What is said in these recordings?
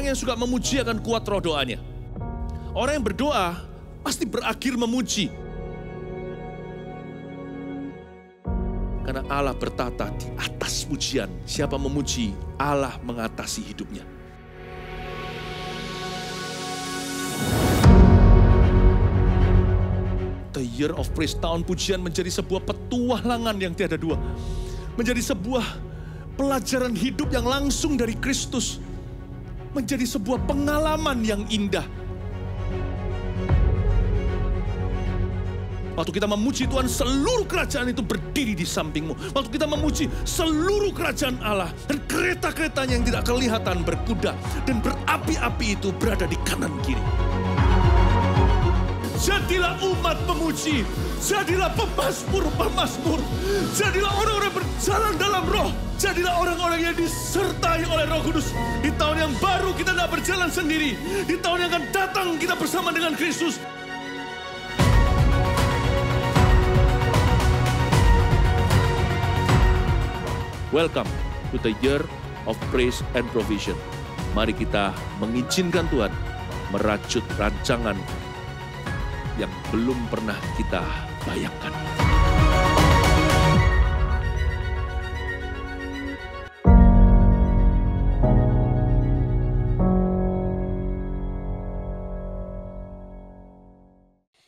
Orang yang suka memuji akan kuat roh doanya. Orang yang berdoa pasti berakhir memuji. Karena Allah bertata di atas pujian. Siapa memuji, Allah mengatasi hidupnya. The Year of Praise, tahun pujian menjadi sebuah petualangan yang tiada dua. Menjadi sebuah pelajaran hidup yang langsung dari Kristus. Menjadi sebuah pengalaman yang indah. Waktu kita memuji Tuhan, seluruh kerajaan itu berdiri di sampingmu. Waktu kita memuji, seluruh kerajaan Allah dan kereta-keretanya yang tidak kelihatan berkuda dan berapi-api itu berada di kanan kiri. Jadilah umat pemuji, jadilah pemazmur-pemazmur, jadilah orang-orang berjalan dalam roh, jadilah orang-orang yang disertai oleh Roh Kudus. Di tahun yang baru kita tidak berjalan sendiri, di tahun yang akan datang kita bersama dengan Kristus. Welcome to the Year of Praise and Provision. Mari kita mengizinkan Tuhan merajut rancangan yang belum pernah kita bayangkan.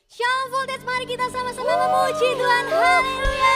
Shalom Voltage, mari kita sama-sama memuji Tuhan. Haleluya.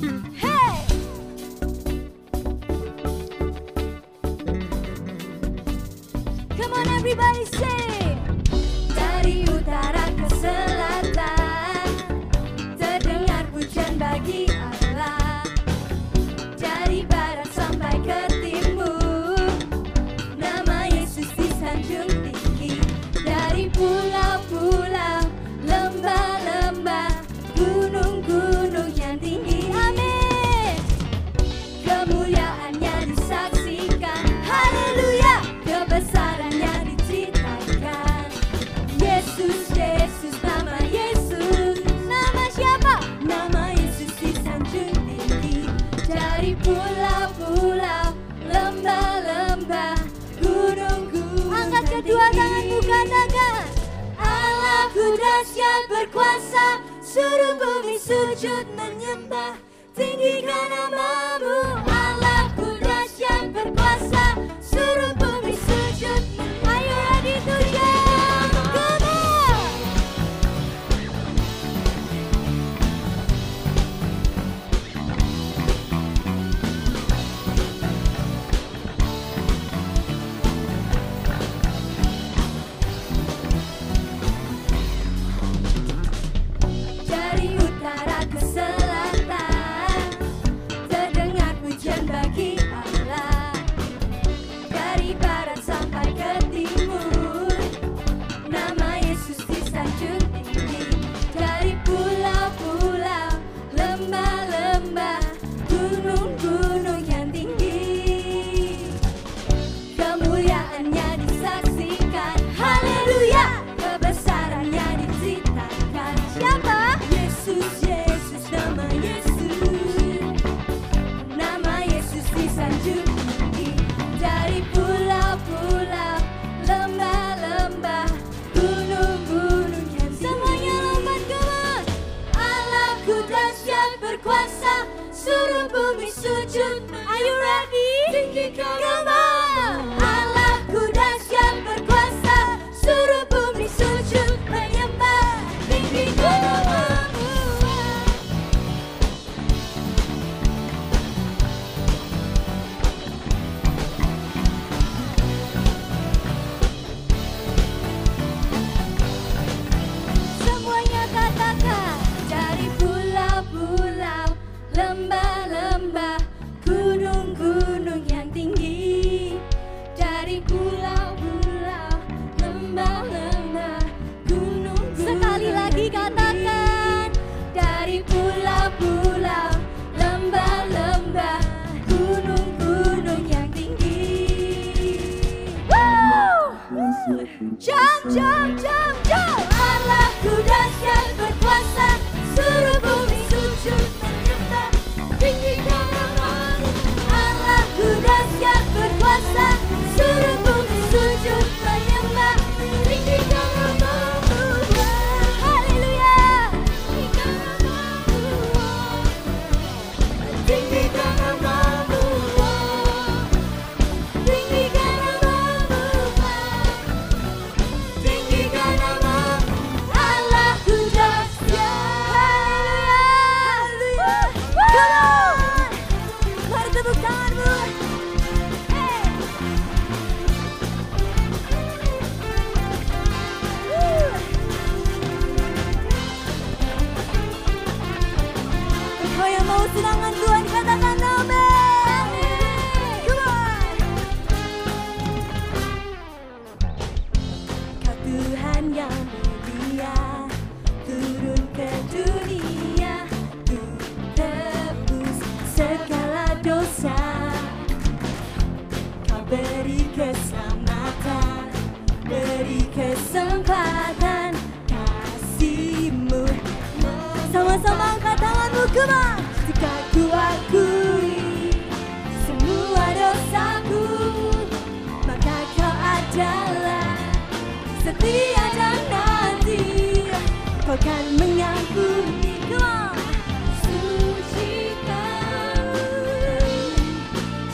Hey! Come on everybody say. Dari utara ke selatan terdengar pujian bagi Allah. Dari barat sampai ke timur nama Yesus disanjung tinggi. Dari pulau-pulau, lembah-lembah, gunung-gunung yang tinggi. Amin. Kemuliaannya disaksikan. Haleluya. Kebesarannya diceritakan. Yesus, Yesus, nama Yesus. Nama siapa? Nama Yesus disanjung tinggi. Dari pulau-pulau, lembah-lembah, gunung-gunung. Angkat kedua tanganmu, katakan. Allahku dahsyat berkuasa, suruh bumi sujud menyembah, tinggikan namamu. Allahku dahsyat berkuasa, suruh bumi sujud. Are you ready to jump? Come on! Dari utara ke selatan terdengar pujian bagi Allah. Dari barat sampai ke timur nama Yesus disanjung tinggi. Dari pulau-pulau, lembah-lembah, gunung-gunung yang tinggi. Kemuliaannya disaksikan. Haleluya. Kebesarannya diceritakan. Siapa? Yesus, Yesus, nama Yesus. Nama Yesus disanjung tinggi. Dari pulau-pulau, lembah-lembah, gunung-gunung yang tinggi. Semuanya lompat, come on. Allahku dahsyat berkuasa, suruh bumi sujud. Are you ready? Tinggikan namamu. Allahku dahsyat berkuasa, suruh bumi sujud menyembah, tinggikan namamu. Semuanya katakan. Dari pulau-pulau, lembah-lembah, gunung-gunung yang tinggi. Dari pulau-pulau, lembah-lembah, gunung-gunung. Sekali lagi katakan. Dari pulau-pulau, lembah-lembah, gunung-gunung yang tinggi. Woo! Jump, jump, jump, jump. Allahku dahsyat berkuasa, suruh bumi sujud menyembah, tinggikan namamu. Allahku dahsyat berkuasa, suruh bumi sujud menyembah, tinggikan namamu. Haleluya. Tinggikan namamu. Tinggikan namamu. Tinggikan namamu. Tinggikan namamu. Allahku dahsyat. Haleluya. Come on. Mari tepuk tanganmu. Hey. Kau yang mau senangan Tuhan katakan amin. Come on. Kau Tuhan yang mulia, turun ke dunia, untuk tebus segala dosa. Kau beri keselamatan, beri kesempatan kasih-Mu. Sama-sama angkat tanganmu, come on. Jika ku akui semua dosaku, maka Kau adalah setia dan nanti Kau kan mengampuni. Come on. Sucikan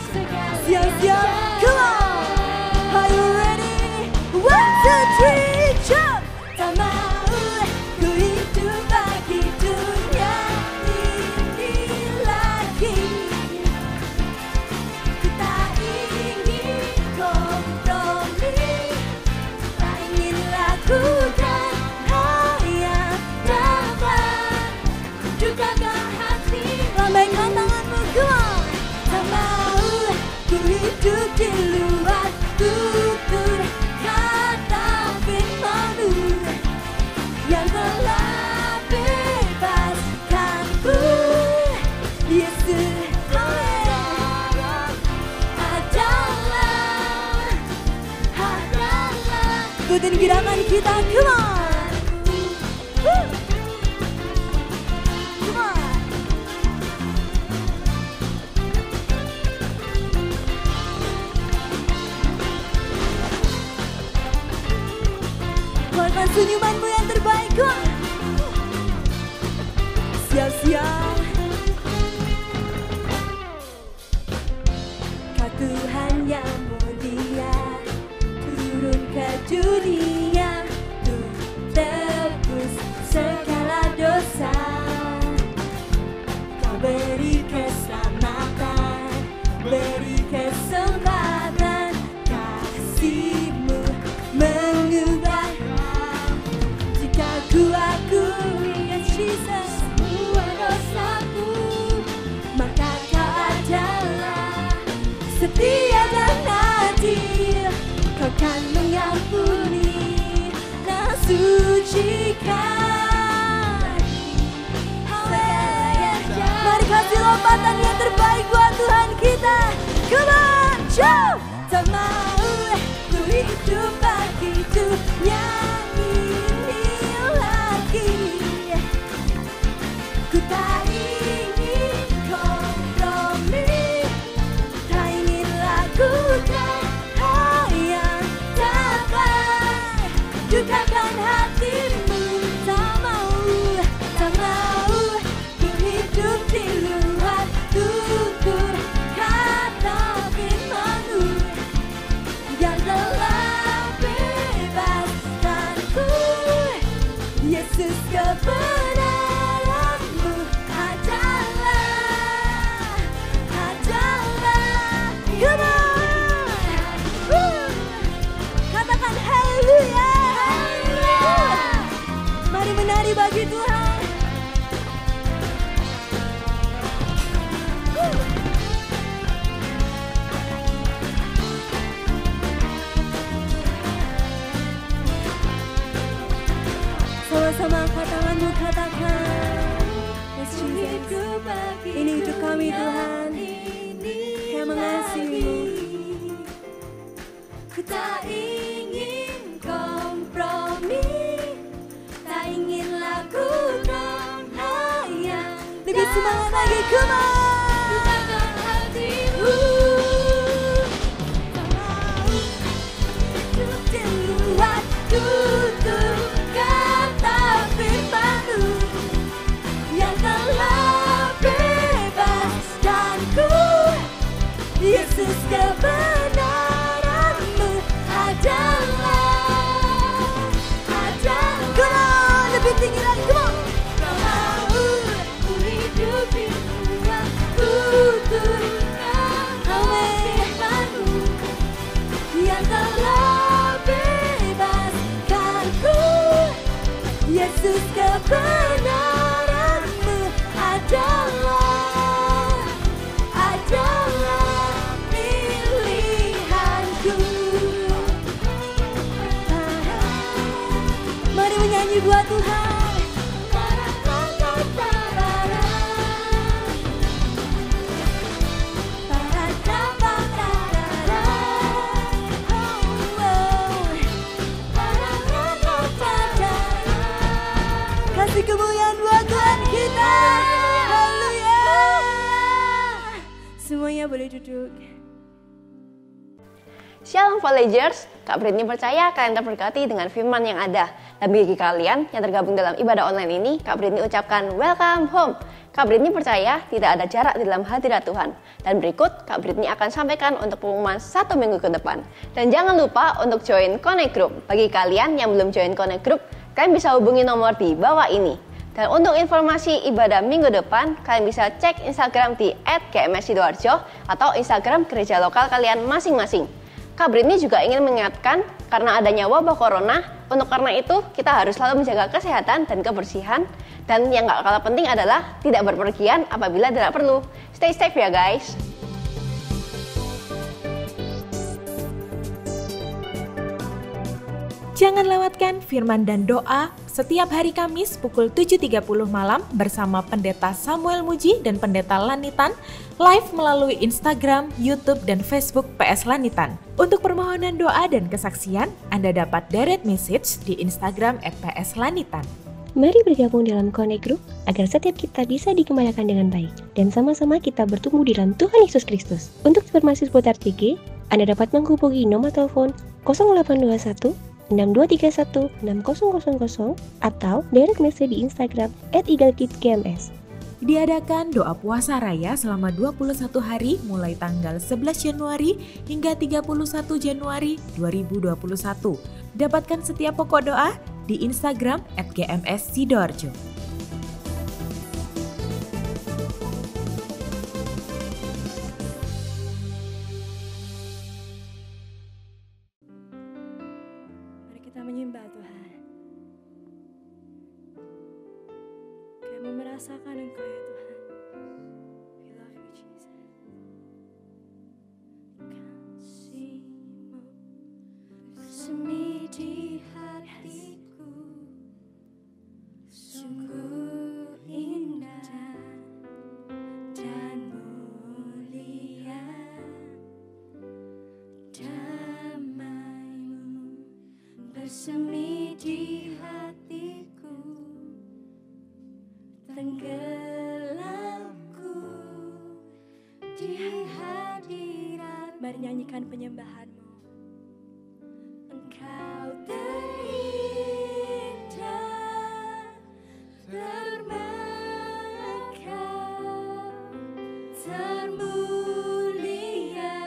segala siap-siap, come on. Are you ready? 1, 2, 3, jump. Tak mau ku hidup bagi dunia inilah. ikutin gerakan kita, come on. Come on. Keluarkan senyumanmu yang terbaik, come on. Siap-siap. Kau Tuhan yang mulia, turun ke dunia untuk tebus segala dosa. Kau beri keselamatan, beri kesempatan, kasih-Mu mengubah. Jika ku akui Jesus semua dosaku, maka Kau adalah setia dan adil. Kau kan mengampuni dan sucikan. Mari kasih lompatan yang terbaik buat Tuhan kita. Come on, show. Tak mau ku hidup bagi dunia ini lagi. Ku tak ingin kompromi, tak ingin lakukan hal yang dapat dukakan hatimu. Tak mau ku hidup di luar tutur kata firman-Mu yang telah bebaskanku. Yesus, kebenaran-Mu adalah. Come on. Katakan haleluya. Mari menari bagi Tuhan. Sama-sama katakanmu, katakan. Yes, Jesus. Ini hidup kami Tuhan, Kau mengasihi-Mu. Ku tak ingin kompromi, tak ingin lakukan hal yang lebih semangat lagi, come on. Dukakan hatimu. Tak mau hidup di luar tutur kata firman-Mu yang telah bebaskanku. Yesus, kebenaran-Mu adalah. Come on, lebih tinggi lagi, come on. Kau mau ku hidup di luar tutur kata firman-Mu yang telah bebaskanku. Yesus, kebenaran-Mu adalah pilihanku. Mari menyanyi buat Tuhan. Kasih kemuliaan buat Tuhan kita. Haleluya. Semuanya boleh duduk. Shalom Villagers, Kak Britney percaya kalian terberkati dengan firman yang ada. Dan bagi kalian yang tergabung dalam ibadah online ini, Kak Britney ucapkan welcome home. Kak Britney percaya tidak ada jarak di dalam hadirat Tuhan. Dan berikut Kak Britney akan sampaikan untuk pengumuman 1 minggu ke depan. Dan jangan lupa untuk join Connect Group. Bagi kalian yang belum join Connect Group, kalian bisa hubungi nomor di bawah ini. Dan untuk informasi ibadah minggu depan, kalian bisa cek Instagram di @gmssidoarjo atau Instagram gereja lokal kalian masing-masing. Kak Britney juga ingin mengingatkan karena adanya wabah corona, untuk karena itu kita harus selalu menjaga kesehatan dan kebersihan. Dan yang gak kalah penting adalah tidak berpergian apabila tidak perlu. Stay safe ya guys. Jangan lewatkan firman dan doa setiap hari Kamis pukul 7.30 malam bersama Pendeta Samuel Muji dan Pendeta Lanitan live melalui Instagram, YouTube, dan Facebook PS Lanitan. Untuk permohonan doa dan kesaksian, Anda dapat direct message di Instagram @PS Lanitan. Mari bergabung dalam Connect Group agar setiap kita bisa dikembalikan dengan baik dan sama-sama kita bertumbuh di dalam Tuhan Yesus Kristus. Untuk informasi seputar CG, Anda dapat menghubungi nomor telepon 0821 6231 6000 atau direct message di Instagram @eaglekidsgms. Diadakan doa puasa raya selama 21 hari mulai tanggal 11 Januari hingga 31 Januari 2021. Dapatkan setiap pokok doa di Instagram @gms_sidoarjo. Mari kita menyembah Tuhan. Kami merasakan Engkau ya Tuhan. We love you Jesus. Kasih-Mu bersemi di hatiku, sungguh indah dan mulia. Damai-Mu bersemi di hatiku, tenggelamku di hadirat. Mari nyanyikan penyembahan-Mu. Engkau terindah, termegah, termulia,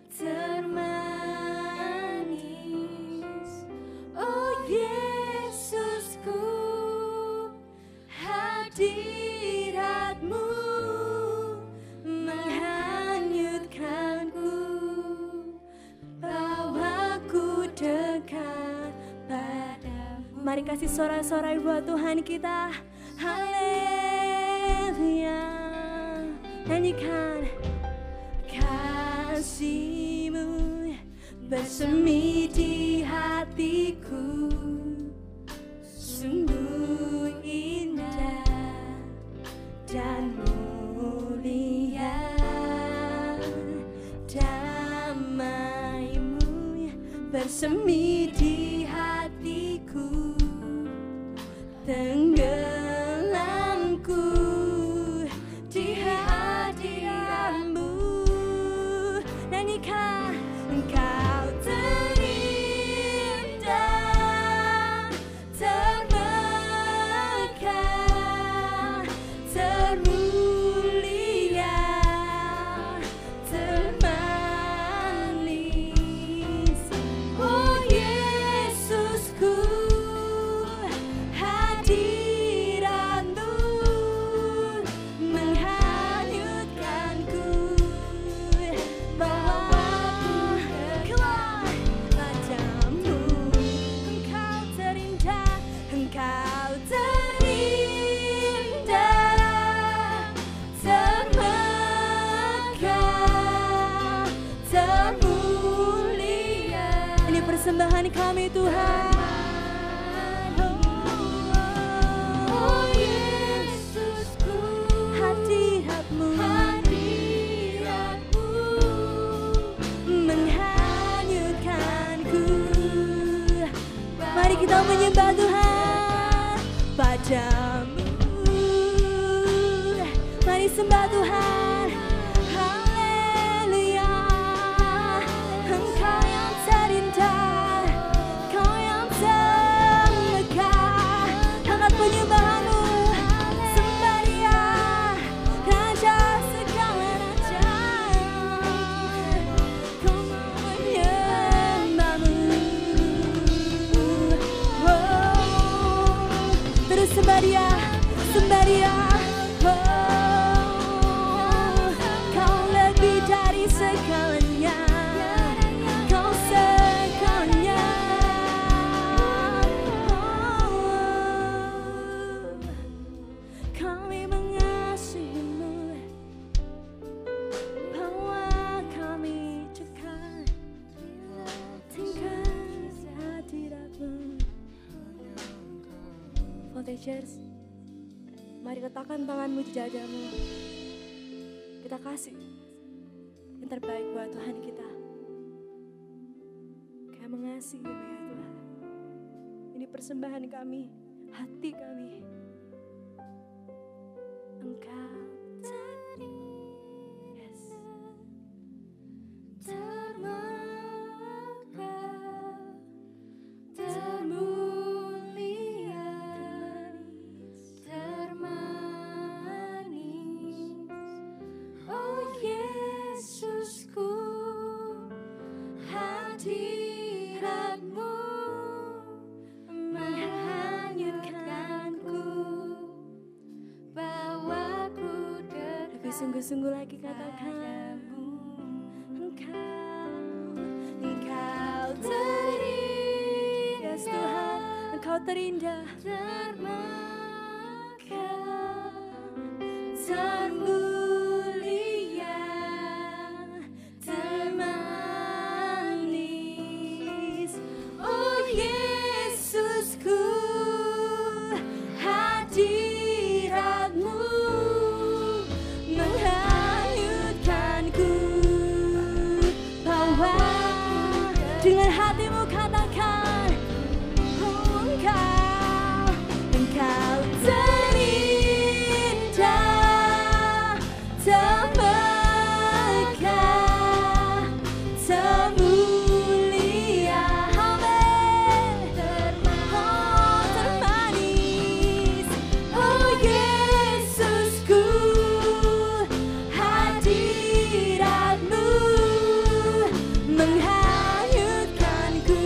termanis. Oh Yesusku, hadirat-Mu menghanyutkanku, bawaku dekat padamu. Mari kasih sorak-sorai buat Tuhan kita. Haleluya. Nyanyikan. Kasih-Mu bersemi di hatiku, sungguh indah dan mulia. Damai-Mu bersemi di hatiku, tenggelamku di hadirat-Mu. Nyanyikan. Engkau terindah, termegah, termulia, termanis. Oh Yesusku, hadirat-Mu menghanyutkanku, bawaku keluar padamu. Engkau terindah, Engkau terindah, termegah, termulia. Ini persembahan kami Tuhan. Oh Yesusku, hadirat-Mu menghanyutkanku. Mari kita menyembah Tuhan padamu. Mari sembah Tuhan. Haleluya. Engkau yang terindah, Engkau yang termegah. Angkat penyembahan-Mu. Sembah Dia, Raja segala raja. Kau menyembah-Mu. Oh, terus sembah Dia, sembah Dia. Oh, Teachers, mari letakkan tanganmu di dadamu. Kita kasih yang terbaik buat Tuhan kita. Kami mengasihi ya Tuhan. Ini persembahan kami, hati kami. Engkau tadi, yes, termegah, termulia, termanis. Oh Yesusku, hadiratmu menghanyutkanku, bawaku dekat. Lebih sungguh-sungguh lagi katakan, Engkau terindah, yes, Tuhan, Engkau terindah, termegah, termulia, termanis. Oh Yesusku, hadiratmu menghanyutkanku, bawa dengan hatimu katakan, oh Engkau terindah, termegah, termulia, amin, termanis. Oh Yesusku, hadiratmu menghanyutkanku,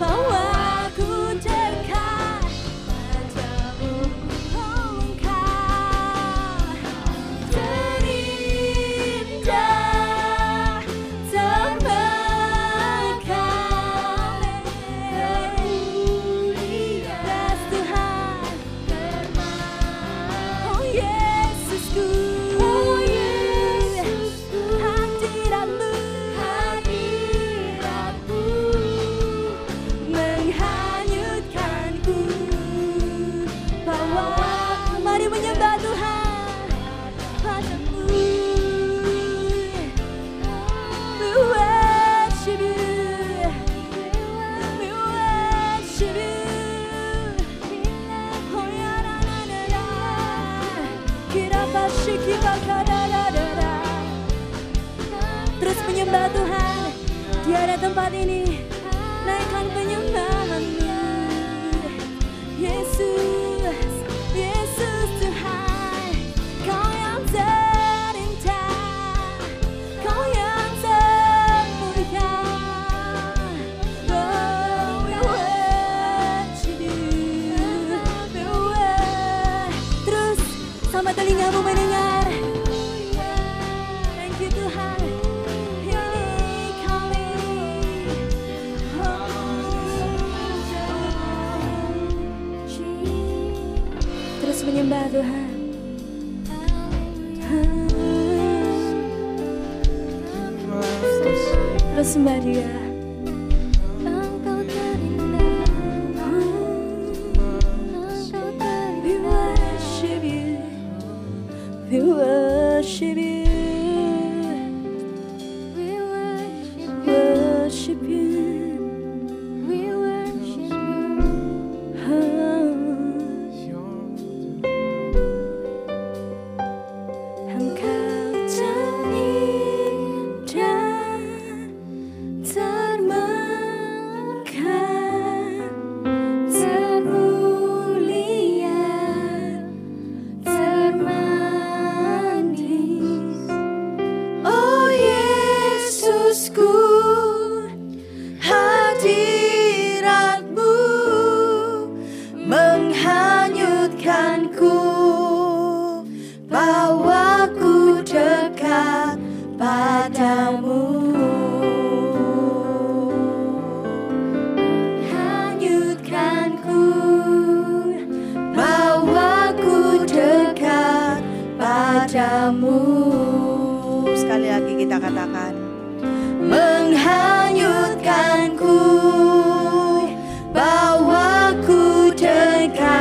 bawaku dekat padamu. Oh Engkau terindah, termegah, termulia, yes, Tuhan, oh Yesusku, hadiratmu, menghanyutkanku, bawa, mari menyembah Tuhan padamu. We worship you, we worship you. Oh ya na na na na, kira pasti kita kadang-kadang. Terus menyembah Tuhan di ada tempat ini, naikkan penyembahanmu. Yesus, Yesus Tuhan, Kau yang terindah, Kau yang termulia. Oh, we worship you, we worship. Terus sama telingamu mendengar. Thank you Tuhan. Ini kami, terus menyembah Tuhan. Terus sembah Dia. We worship you, we worship you, we worship you, we worship you. Engkau terindah, termegah, termulia, termanis. Oh Yesusku, hadiratmu menghanyutkanku, bawaku dekat padamu. Hanyutkanku, bawaku dekat padamu. Sekali lagi kita katakan, Menghanyutkanku, bawaku dekat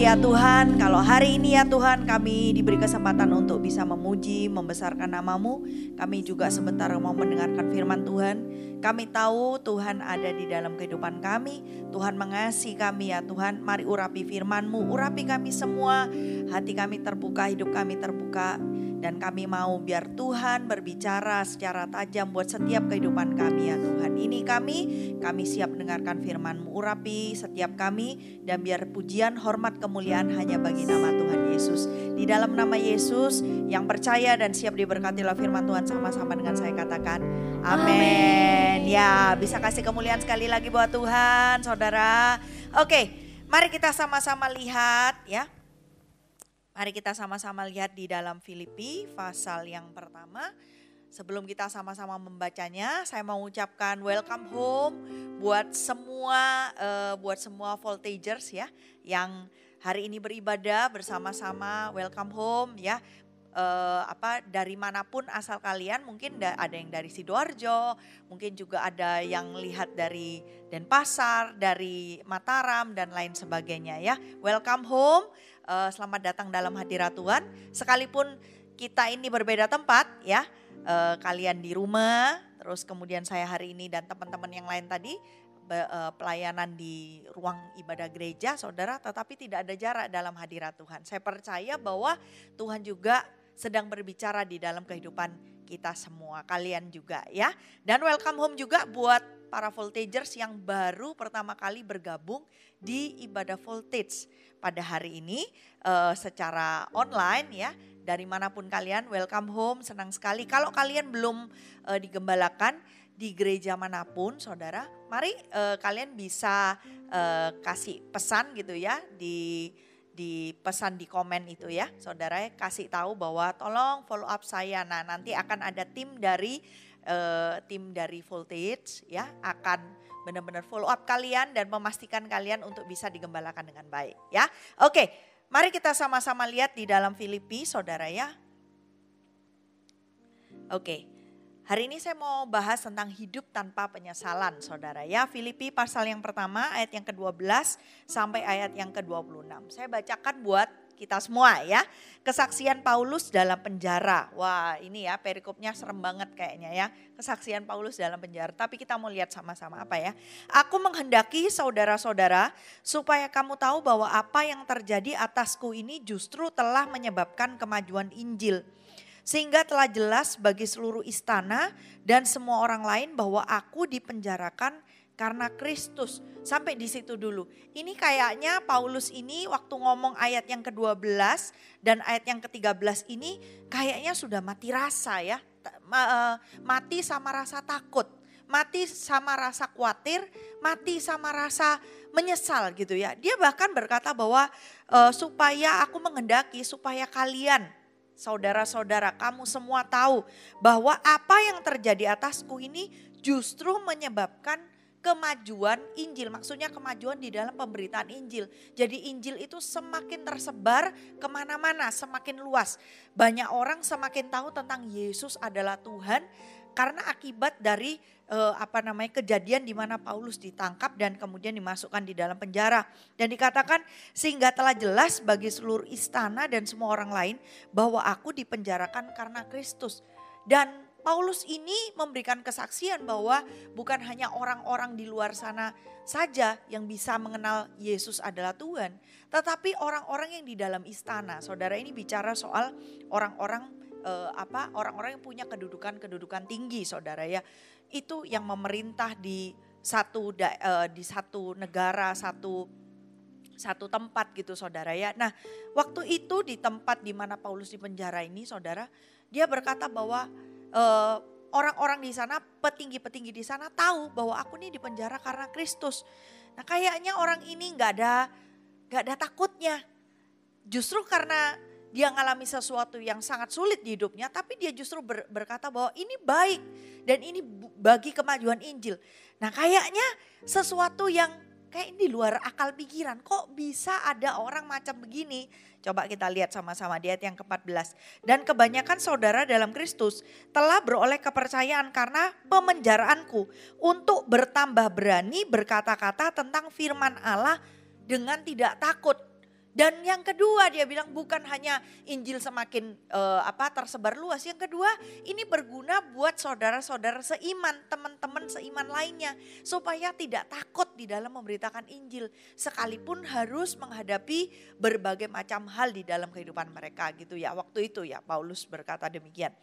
ya Tuhan, kalau hari ini ya Tuhan kami diberi kesempatan untuk bisa memuji, membesarkan nama-Mu. Kami juga sebentar mau mendengarkan firman Tuhan. Kami tahu Tuhan ada di dalam kehidupan kami. Tuhan mengasihi kami ya Tuhan. Mari urapi firman-Mu, urapi kami semua. Hati kami terbuka, hidup kami terbuka. Dan kami mau biar Tuhan berbicara secara tajam buat setiap kehidupan kami ya Tuhan. Ini kami siap mendengarkan firman-Mu, urapi setiap kami. Dan biar pujian, hormat, kemuliaan hanya bagi nama Tuhan Yesus. Di dalam nama Yesus yang percaya dan siap diberkati oleh firman Tuhan, sama-sama dengan saya katakan amin. Ya, bisa kasih kemuliaan sekali lagi buat Tuhan saudara. Oke, mari kita sama-sama lihat ya. Mari kita sama-sama lihat di dalam Filipi pasal yang pertama. Sebelum kita sama-sama membacanya, saya mau ucapkan welcome home buat semua voltagers ya yang hari ini beribadah bersama-sama. Welcome home ya. Dari manapun asal kalian, mungkin ada yang dari Sidoarjo, mungkin juga ada yang lihat dari Denpasar, dari Mataram dan lain sebagainya ya. Welcome home. Selamat datang dalam hadirat Tuhan. Sekalipun kita ini berbeda tempat ya, kalian di rumah, terus kemudian saya hari ini dan teman-teman yang lain tadi pelayanan di ruang ibadah gereja saudara, tetapi tidak ada jarak dalam hadirat Tuhan. Saya percaya bahwa Tuhan juga sedang berbicara di dalam kehidupan kita semua, kalian juga ya. Dan welcome home juga buat para voltagers yang baru pertama kali bergabung di ibadah voltage pada hari ini secara online ya. Dari manapun kalian, welcome home, senang sekali. Kalau kalian belum digembalakan di gereja manapun saudara, mari kalian bisa kasih pesan gitu ya di pesan di komen itu ya saudara, kasih tahu bahwa tolong follow up saya. Nah nanti akan ada tim dari voltage ya, akan benar-benar follow up kalian dan memastikan kalian untuk bisa digembalakan dengan baik ya. Oke, mari kita sama-sama lihat di dalam Filipi saudara ya. Oke. Hari ini saya mau bahas tentang hidup tanpa penyesalan saudara ya. Filipi pasal yang pertama ayat yang ke-12 sampai ayat yang ke-26. Saya bacakan buat kita semua ya. Kesaksian Paulus dalam penjara. Wah ini ya perikopnya serem banget kayaknya ya. Kesaksian Paulus dalam penjara. Tapi kita mau lihat sama-sama apa ya. Aku menghendaki saudara-saudara supaya kamu tahu bahwa apa yang terjadi atasku ini justru telah menyebabkan kemajuan Injil. Sehingga telah jelas bagi seluruh istana dan semua orang lain bahwa aku dipenjarakan karena Kristus. Sampai di situ dulu. Ini kayaknya Paulus ini waktu ngomong ayat yang ke-12 dan ayat yang ke-13 ini kayaknya sudah mati rasa ya. Mati sama rasa takut, mati sama rasa khawatir, mati sama rasa menyesal gitu ya. Dia bahkan berkata bahwa supaya aku menghendaki supaya kalian saudara-saudara, kamu semua tahu bahwa apa yang terjadi atasku ini justru menyebabkan kemajuan Injil. Maksudnya kemajuan di dalam pemberitaan Injil. Jadi Injil itu semakin tersebar kemana-mana, semakin luas. Banyak orang semakin tahu tentang Yesus adalah Tuhan karena akibat dari kejadian di mana Paulus ditangkap dan kemudian dimasukkan di dalam penjara. Dan dikatakan sehingga telah jelas bagi seluruh istana dan semua orang lain bahwa aku dipenjarakan karena Kristus. Dan Paulus ini memberikan kesaksian bahwa bukan hanya orang-orang di luar sana saja yang bisa mengenal Yesus adalah Tuhan, tetapi orang-orang yang di dalam istana. Saudara, ini bicara soal orang-orang yang punya kedudukan tinggi saudara ya. Itu yang memerintah di satu negara, satu tempat gitu saudara ya. Nah waktu itu di tempat di mana Paulus dipenjara ini saudara, dia berkata bahwa orang-orang di sana, petinggi-petinggi di sana tahu bahwa aku ini dipenjara karena Kristus. Nah kayaknya orang ini nggak ada takutnya, justru karena dia ngalami sesuatu yang sangat sulit di hidupnya, tapi dia justru berkata bahwa ini baik dan ini bagi kemajuan Injil. Nah kayaknya sesuatu yang kayak di luar akal pikiran, kok bisa ada orang macam begini? Coba kita lihat sama-sama di ayat yang ke-14. Dan kebanyakan saudara dalam Kristus telah beroleh kepercayaan karena pemenjaraanku untuk bertambah berani berkata-kata tentang firman Allah dengan tidak takut. Dan yang kedua dia bilang bukan hanya Injil semakin tersebar luas. Yang kedua ini berguna buat saudara-saudara seiman, teman-teman seiman lainnya. Supaya tidak takut di dalam memberitakan Injil. Sekalipun harus menghadapi berbagai macam hal di dalam kehidupan mereka gitu ya. Waktu itu ya Paulus berkata demikian.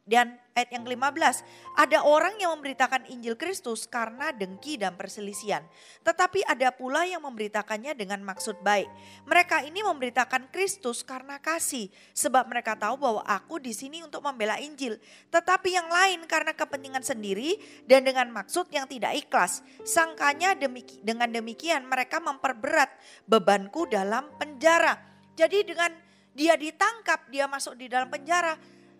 Dan ayat yang ke-15, ada orang yang memberitakan Injil Kristus karena dengki dan perselisihan. Tetapi ada pula yang memberitakannya dengan maksud baik. Mereka ini memberitakan Kristus karena kasih. Sebab mereka tahu bahwa aku di sini untuk membela Injil. Tetapi yang lain karena kepentingan sendiri dan dengan maksud yang tidak ikhlas. Sangkanya dengan demikian mereka memperberat bebanku dalam penjara. Jadi dengan dia ditangkap, dia masuk di dalam penjara.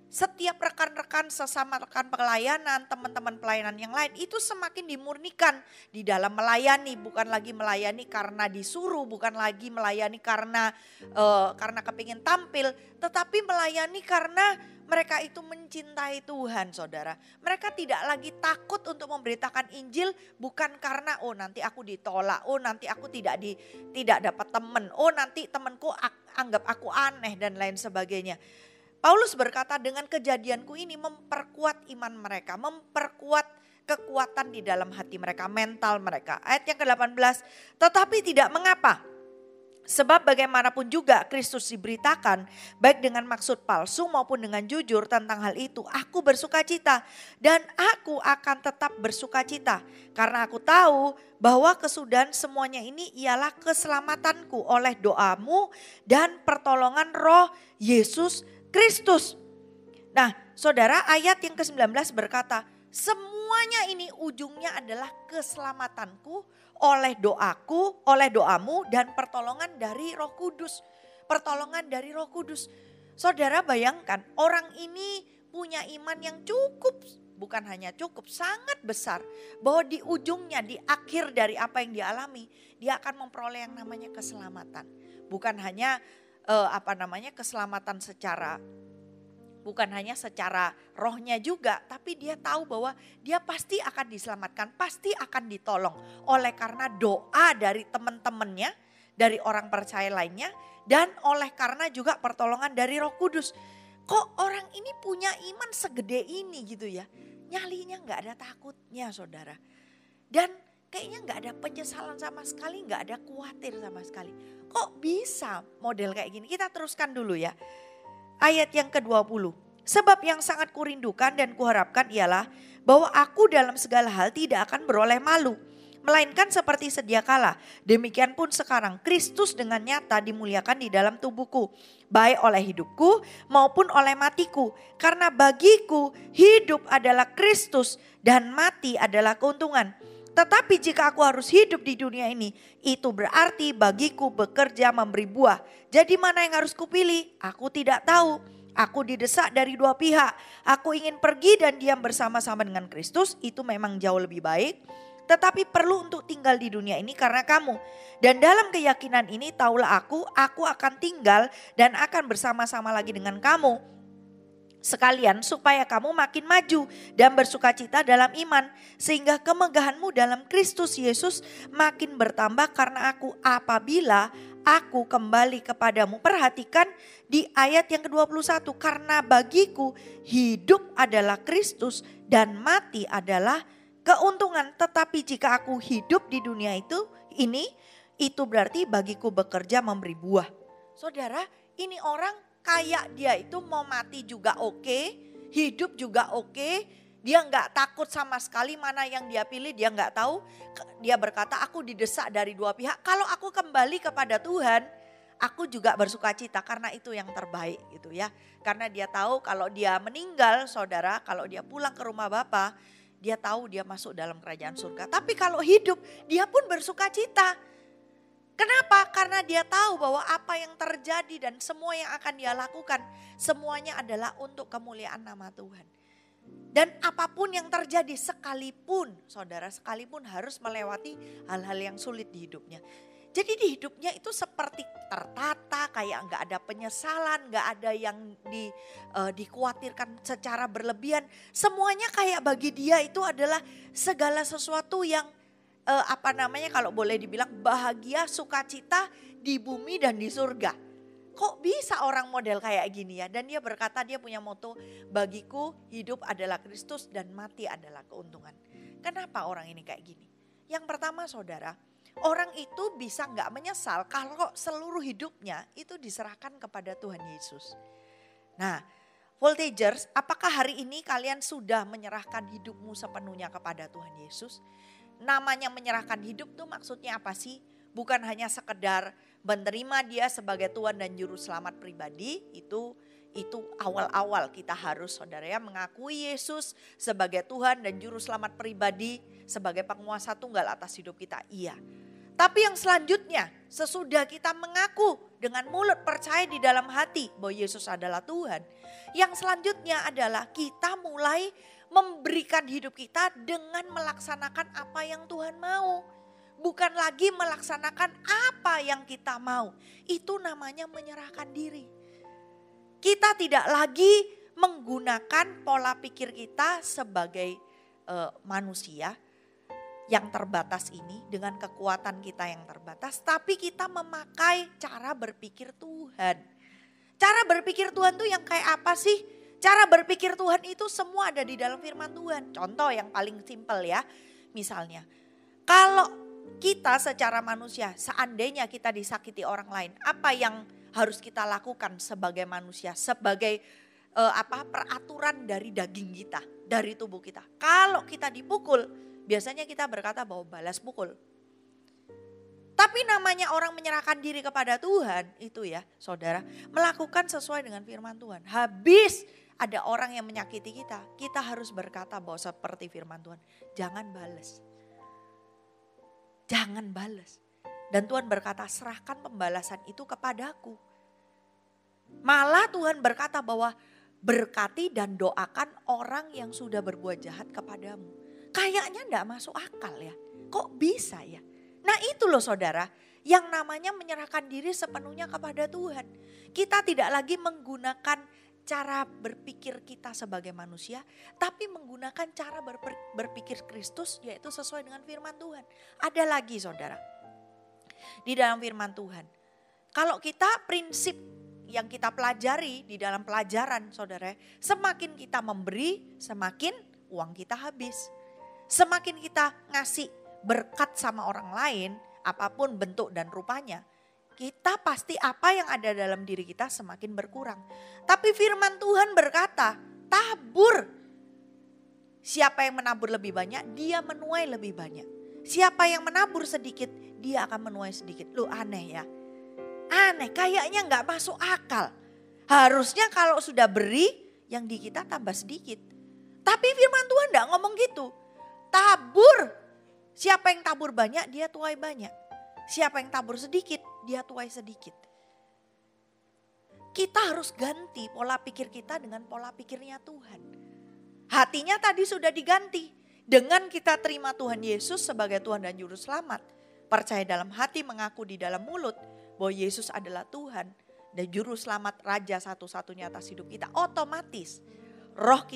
Setiap rekan-rekan sesama rekan pelayanan, teman-teman pelayanan yang lain itu semakin dimurnikan di dalam melayani. Bukan lagi melayani karena disuruh, bukan lagi melayani karena kepingin tampil. Tetapi melayani karena mereka itu mencintai Tuhan, saudara. Mereka tidak lagi takut untuk memberitakan Injil bukan karena nanti aku ditolak, nanti aku tidak dapat teman, nanti temanku anggap aku aneh dan lain sebagainya. Paulus berkata dengan kejadianku ini memperkuat iman mereka, memperkuat kekuatan di dalam hati mereka, mental mereka. Ayat yang ke-18, tetapi tidak mengapa. Sebab bagaimanapun juga Kristus diberitakan baik dengan maksud palsu maupun dengan jujur tentang hal itu. Aku bersukacita dan aku akan tetap bersukacita. Karena aku tahu bahwa kesudahan semuanya ini ialah keselamatanku oleh doamu dan pertolongan Roh Yesus Kristus. Nah, saudara, ayat yang ke-19 berkata, semuanya ini ujungnya adalah keselamatanku oleh doaku, oleh doamu dan pertolongan dari Roh Kudus. Pertolongan dari Roh Kudus. Saudara bayangkan, orang ini punya iman yang cukup, bukan hanya cukup, sangat besar. Bahwa di ujungnya, di akhir dari apa yang dialami, dia akan memperoleh yang namanya keselamatan. Bukan hanya keselamatan bukan hanya secara rohnya juga, tapi dia tahu bahwa dia pasti akan diselamatkan, pasti akan ditolong oleh karena doa dari teman-temannya, dari orang percaya lainnya, dan oleh karena juga pertolongan dari Roh Kudus. Kok orang ini punya iman segede ini gitu ya? Nyalinya nggak ada takutnya, saudara. Dan kayaknya nggak ada penyesalan sama sekali, nggak ada khawatir sama sekali. Kok bisa model kayak gini? Kita teruskan dulu ya. Ayat yang ke-20. Sebab yang sangat kurindukan dan kuharapkan ialah bahwa aku dalam segala hal tidak akan beroleh malu. Melainkan seperti sedia kala. Demikian pun sekarang Kristus dengan nyata dimuliakan di dalam tubuhku. Baik oleh hidupku maupun oleh matiku. Karena bagiku hidup adalah Kristus dan mati adalah keuntungan. Tetapi jika aku harus hidup di dunia ini, itu berarti bagiku bekerja memberi buah. Jadi mana yang harus kupilih? Aku tidak tahu. Aku didesak dari dua pihak. Aku ingin pergi dan diam bersama-sama dengan Kristus, itu memang jauh lebih baik. Tetapi perlu untuk tinggal di dunia ini karena kamu. Dan dalam keyakinan ini taulah aku akan tinggal dan akan bersama-sama lagi dengan kamu. Sekalian supaya kamu makin maju dan bersukacita dalam iman. Sehingga kemegahanmu dalam Kristus Yesus makin bertambah karena aku apabila aku kembali kepadamu. Perhatikan di ayat yang ke-21. Karena bagiku hidup adalah Kristus dan mati adalah keuntungan. Tetapi jika aku hidup di dunia itu berarti bagiku bekerja memberi buah. Saudara, ini orang kayak dia itu mau mati juga oke, hidup juga oke. Dia nggak takut sama sekali mana yang dia pilih, dia nggak tahu. Dia berkata aku didesak dari dua pihak. Kalau aku kembali kepada Tuhan, aku juga bersukacita karena itu yang terbaik gitu ya. Karena dia tahu kalau dia meninggal, saudara, kalau dia pulang ke rumah Bapa, dia tahu dia masuk dalam kerajaan surga. Tapi kalau hidup, dia pun bersukacita. Kenapa? Karena dia tahu bahwa apa yang terjadi dan semua yang akan dia lakukan, semuanya adalah untuk kemuliaan nama Tuhan. Dan apapun yang terjadi sekalipun, saudara, sekalipun harus melewati hal-hal yang sulit di hidupnya. Jadi di hidupnya itu seperti tertata, kayak gak ada penyesalan, gak ada yang dikhawatirkan secara berlebihan. Semuanya kayak bagi dia itu adalah segala sesuatu yang kalau boleh dibilang bahagia, sukacita di bumi dan di surga. Kok bisa orang model kayak gini ya? Dan dia berkata, dia punya moto, bagiku hidup adalah Kristus dan mati adalah keuntungan. Kenapa orang ini kayak gini? Yang pertama saudara, orang itu bisa gak menyesal kalau seluruh hidupnya itu diserahkan kepada Tuhan Yesus. Nah, Voltagers, apakah hari ini kalian sudah menyerahkan hidupmu sepenuhnya kepada Tuhan Yesus? Namanya menyerahkan hidup tuh maksudnya apa sih? Bukan hanya sekedar menerima dia sebagai Tuhan dan Juru Selamat pribadi, itu awal-awal kita harus saudara ya mengakui Yesus sebagai Tuhan dan Juru Selamat pribadi, sebagai penguasa tunggal atas hidup kita, iya. Tapi yang selanjutnya, sesudah kita mengaku dengan mulut percaya di dalam hati bahwa Yesus adalah Tuhan, yang selanjutnya adalah kita mulai memberikan hidup kita dengan melaksanakan apa yang Tuhan mau. Bukan lagi melaksanakan apa yang kita mau. Itu namanya menyerahkan diri. Kita tidak lagi menggunakan pola pikir kita sebagai manusia yang terbatas ini dengan kekuatan kita yang terbatas. Tapi kita memakai cara berpikir Tuhan. Cara berpikir Tuhan itu yang kayak apa sih? Cara berpikir Tuhan itu semua ada di dalam firman Tuhan. Contoh yang paling simpel ya. Misalnya kalau kita secara manusia, seandainya kita disakiti orang lain, apa yang harus kita lakukan sebagai manusia, sebagai peraturan dari daging kita, dari tubuh kita. Kalau kita dipukul, biasanya kita berkata bahwa balas pukul. Tapi namanya orang menyerahkan diri kepada Tuhan itu ya saudara, melakukan sesuai dengan firman Tuhan. Habis ada orang yang menyakiti kita, kita harus berkata bahwa seperti firman Tuhan, jangan balas. Jangan balas. Dan Tuhan berkata, serahkan pembalasan itu kepadaku. Malah Tuhan berkata bahwa berkati dan doakan orang yang sudah berbuat jahat kepadamu. Kayaknya enggak masuk akal ya. Kok bisa ya? Nah itu loh saudara, yang namanya menyerahkan diri sepenuhnya kepada Tuhan. Kita tidak lagi menggunakan cara berpikir kita sebagai manusia, tapi menggunakan cara berpikir Kristus, yaitu sesuai dengan firman Tuhan. Ada lagi saudara, di dalam firman Tuhan. Kalau kita prinsip yang kita pelajari di dalam pelajaran saudara, semakin kita memberi, semakin uang kita habis. Semakin kita ngasih berkat sama orang lain, apapun bentuk dan rupanya, kita pasti apa yang ada dalam diri kita semakin berkurang. Tapi firman Tuhan berkata, tabur. Siapa yang menabur lebih banyak, dia menuai lebih banyak. Siapa yang menabur sedikit, dia akan menuai sedikit. Loh aneh ya. Aneh, kayaknya gak masuk akal. Harusnya kalau sudah beri, yang di kita tambah sedikit. Tapi firman Tuhan gak ngomong gitu. Tabur. Siapa yang tabur banyak, dia tuai banyak. Siapa yang tabur sedikit, dia tuai sedikit. Kita harus ganti pola pikir kita dengan pola pikirnya Tuhan. Hatinya tadi sudah diganti. Dengan kita terima Tuhan Yesus sebagai Tuhan dan Juru Selamat. Percaya dalam hati, mengaku di dalam mulut bahwa Yesus adalah Tuhan dan Juru Selamat, Raja satu-satunya atas hidup kita. Otomatis roh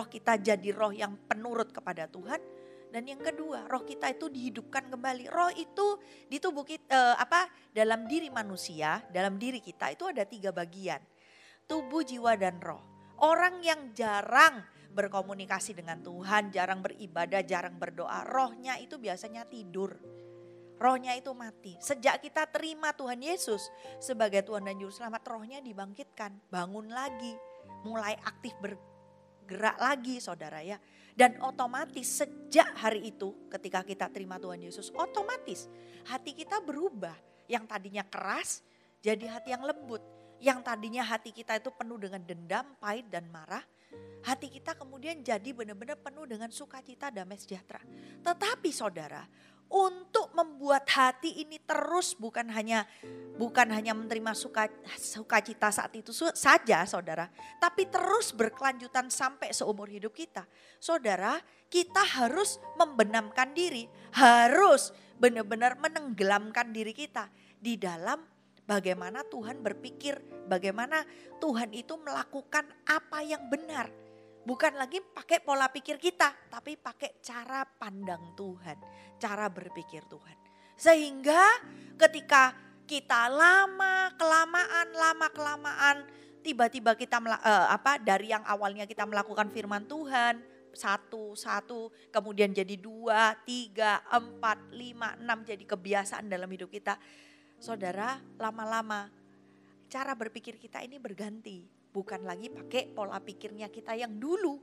kita jadi roh yang penurut kepada Tuhan. Dan yang kedua, roh kita itu dihidupkan kembali. Roh itu di tubuh kita, dalam diri manusia, dalam diri kita itu ada 3 bagian. Tubuh, jiwa, dan roh. Orang yang jarang berkomunikasi dengan Tuhan, jarang beribadah, jarang berdoa, rohnya itu biasanya tidur. Rohnya itu mati. Sejak kita terima Tuhan Yesus sebagai Tuhan dan Juru Selamat, rohnya dibangkitkan, bangun lagi, mulai aktif bergerak lagi saudara ya. Dan otomatis sejak hari itu ketika kita terima Tuhan Yesus, otomatis hati kita berubah. Yang tadinya keras jadi hati yang lembut. Yang tadinya hati kita itu penuh dengan dendam, pahit dan marah. Hati kita kemudian jadi benar-benar penuh dengan sukacita, damai sejahtera. Tetapi saudara, untuk membuat hati ini terus bukan hanya menerima sukacita saat itu saja saudara, tapi terus berkelanjutan sampai seumur hidup kita. Saudara, kita harus membenamkan diri, harus benar-benar menenggelamkan diri kita di dalam bagaimana Tuhan berpikir, bagaimana Tuhan itu melakukan apa yang benar. Bukan lagi pakai pola pikir kita, tapi pakai cara pandang Tuhan, cara berpikir Tuhan. Sehingga ketika kita lama-kelamaan, tiba-tiba kita dari yang awalnya kita melakukan firman Tuhan, 1, kemudian jadi 2, 3, 4, 5, 6 jadi kebiasaan dalam hidup kita. Saudara, lama-lama cara berpikir kita ini berganti. Bukan lagi pakai pola pikirnya kita yang dulu,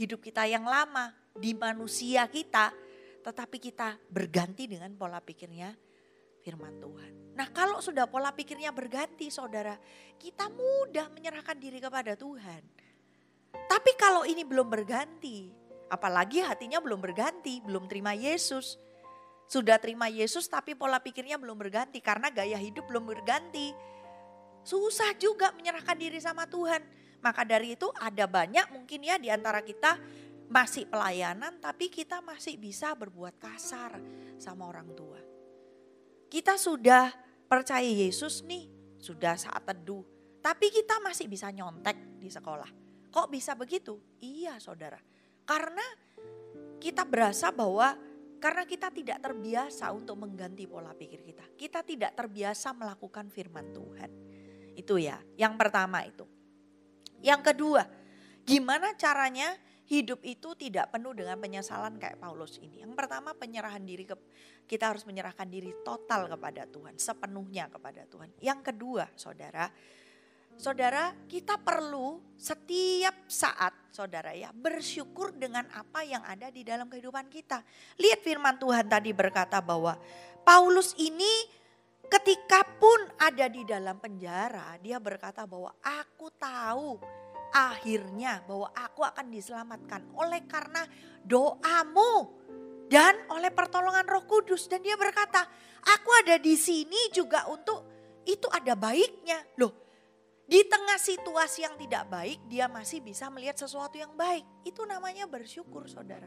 hidup kita yang lama, di manusia kita. Tetapi kita berganti dengan pola pikirnya firman Tuhan. Nah kalau sudah pola pikirnya berganti saudara, kita mudah menyerahkan diri kepada Tuhan. Tapi kalau ini belum berganti, apalagi hatinya belum berganti, belum terima Yesus. Sudah terima Yesus tapi pola pikirnya belum berganti karena gaya hidup belum berganti. Susah juga menyerahkan diri sama Tuhan. Maka dari itu ada banyak mungkin ya di antara kita masih pelayanan tapi kita masih bisa berbuat kasar sama orang tua. Kita sudah percaya Yesus nih, sudah saat teduh. Tapi kita masih bisa nyontek di sekolah. Kok bisa begitu? Iya saudara. Karena kita berasa bahwa karena kita tidak terbiasa untuk mengganti pola pikir kita. Kita tidak terbiasa melakukan firman Tuhan. Itu ya, yang pertama itu. Yang kedua, gimana caranya hidup itu tidak penuh dengan penyesalan kayak Paulus ini. Yang pertama penyerahan diri, kita harus menyerahkan diri total kepada Tuhan. Sepenuhnya kepada Tuhan. Yang kedua saudara kita perlu setiap saat saudara ya bersyukur dengan apa yang ada di dalam kehidupan kita. Lihat firman Tuhan tadi berkata bahwa Paulus ini ketika pun ada di dalam penjara dia berkata bahwa aku tahu akhirnya bahwa aku akan diselamatkan oleh karena doamu dan oleh pertolongan Roh Kudus. Dan dia berkata aku ada di sini juga untuk itu ada baiknya loh. Di tengah situasi yang tidak baik, dia masih bisa melihat sesuatu yang baik. Itu namanya bersyukur saudara.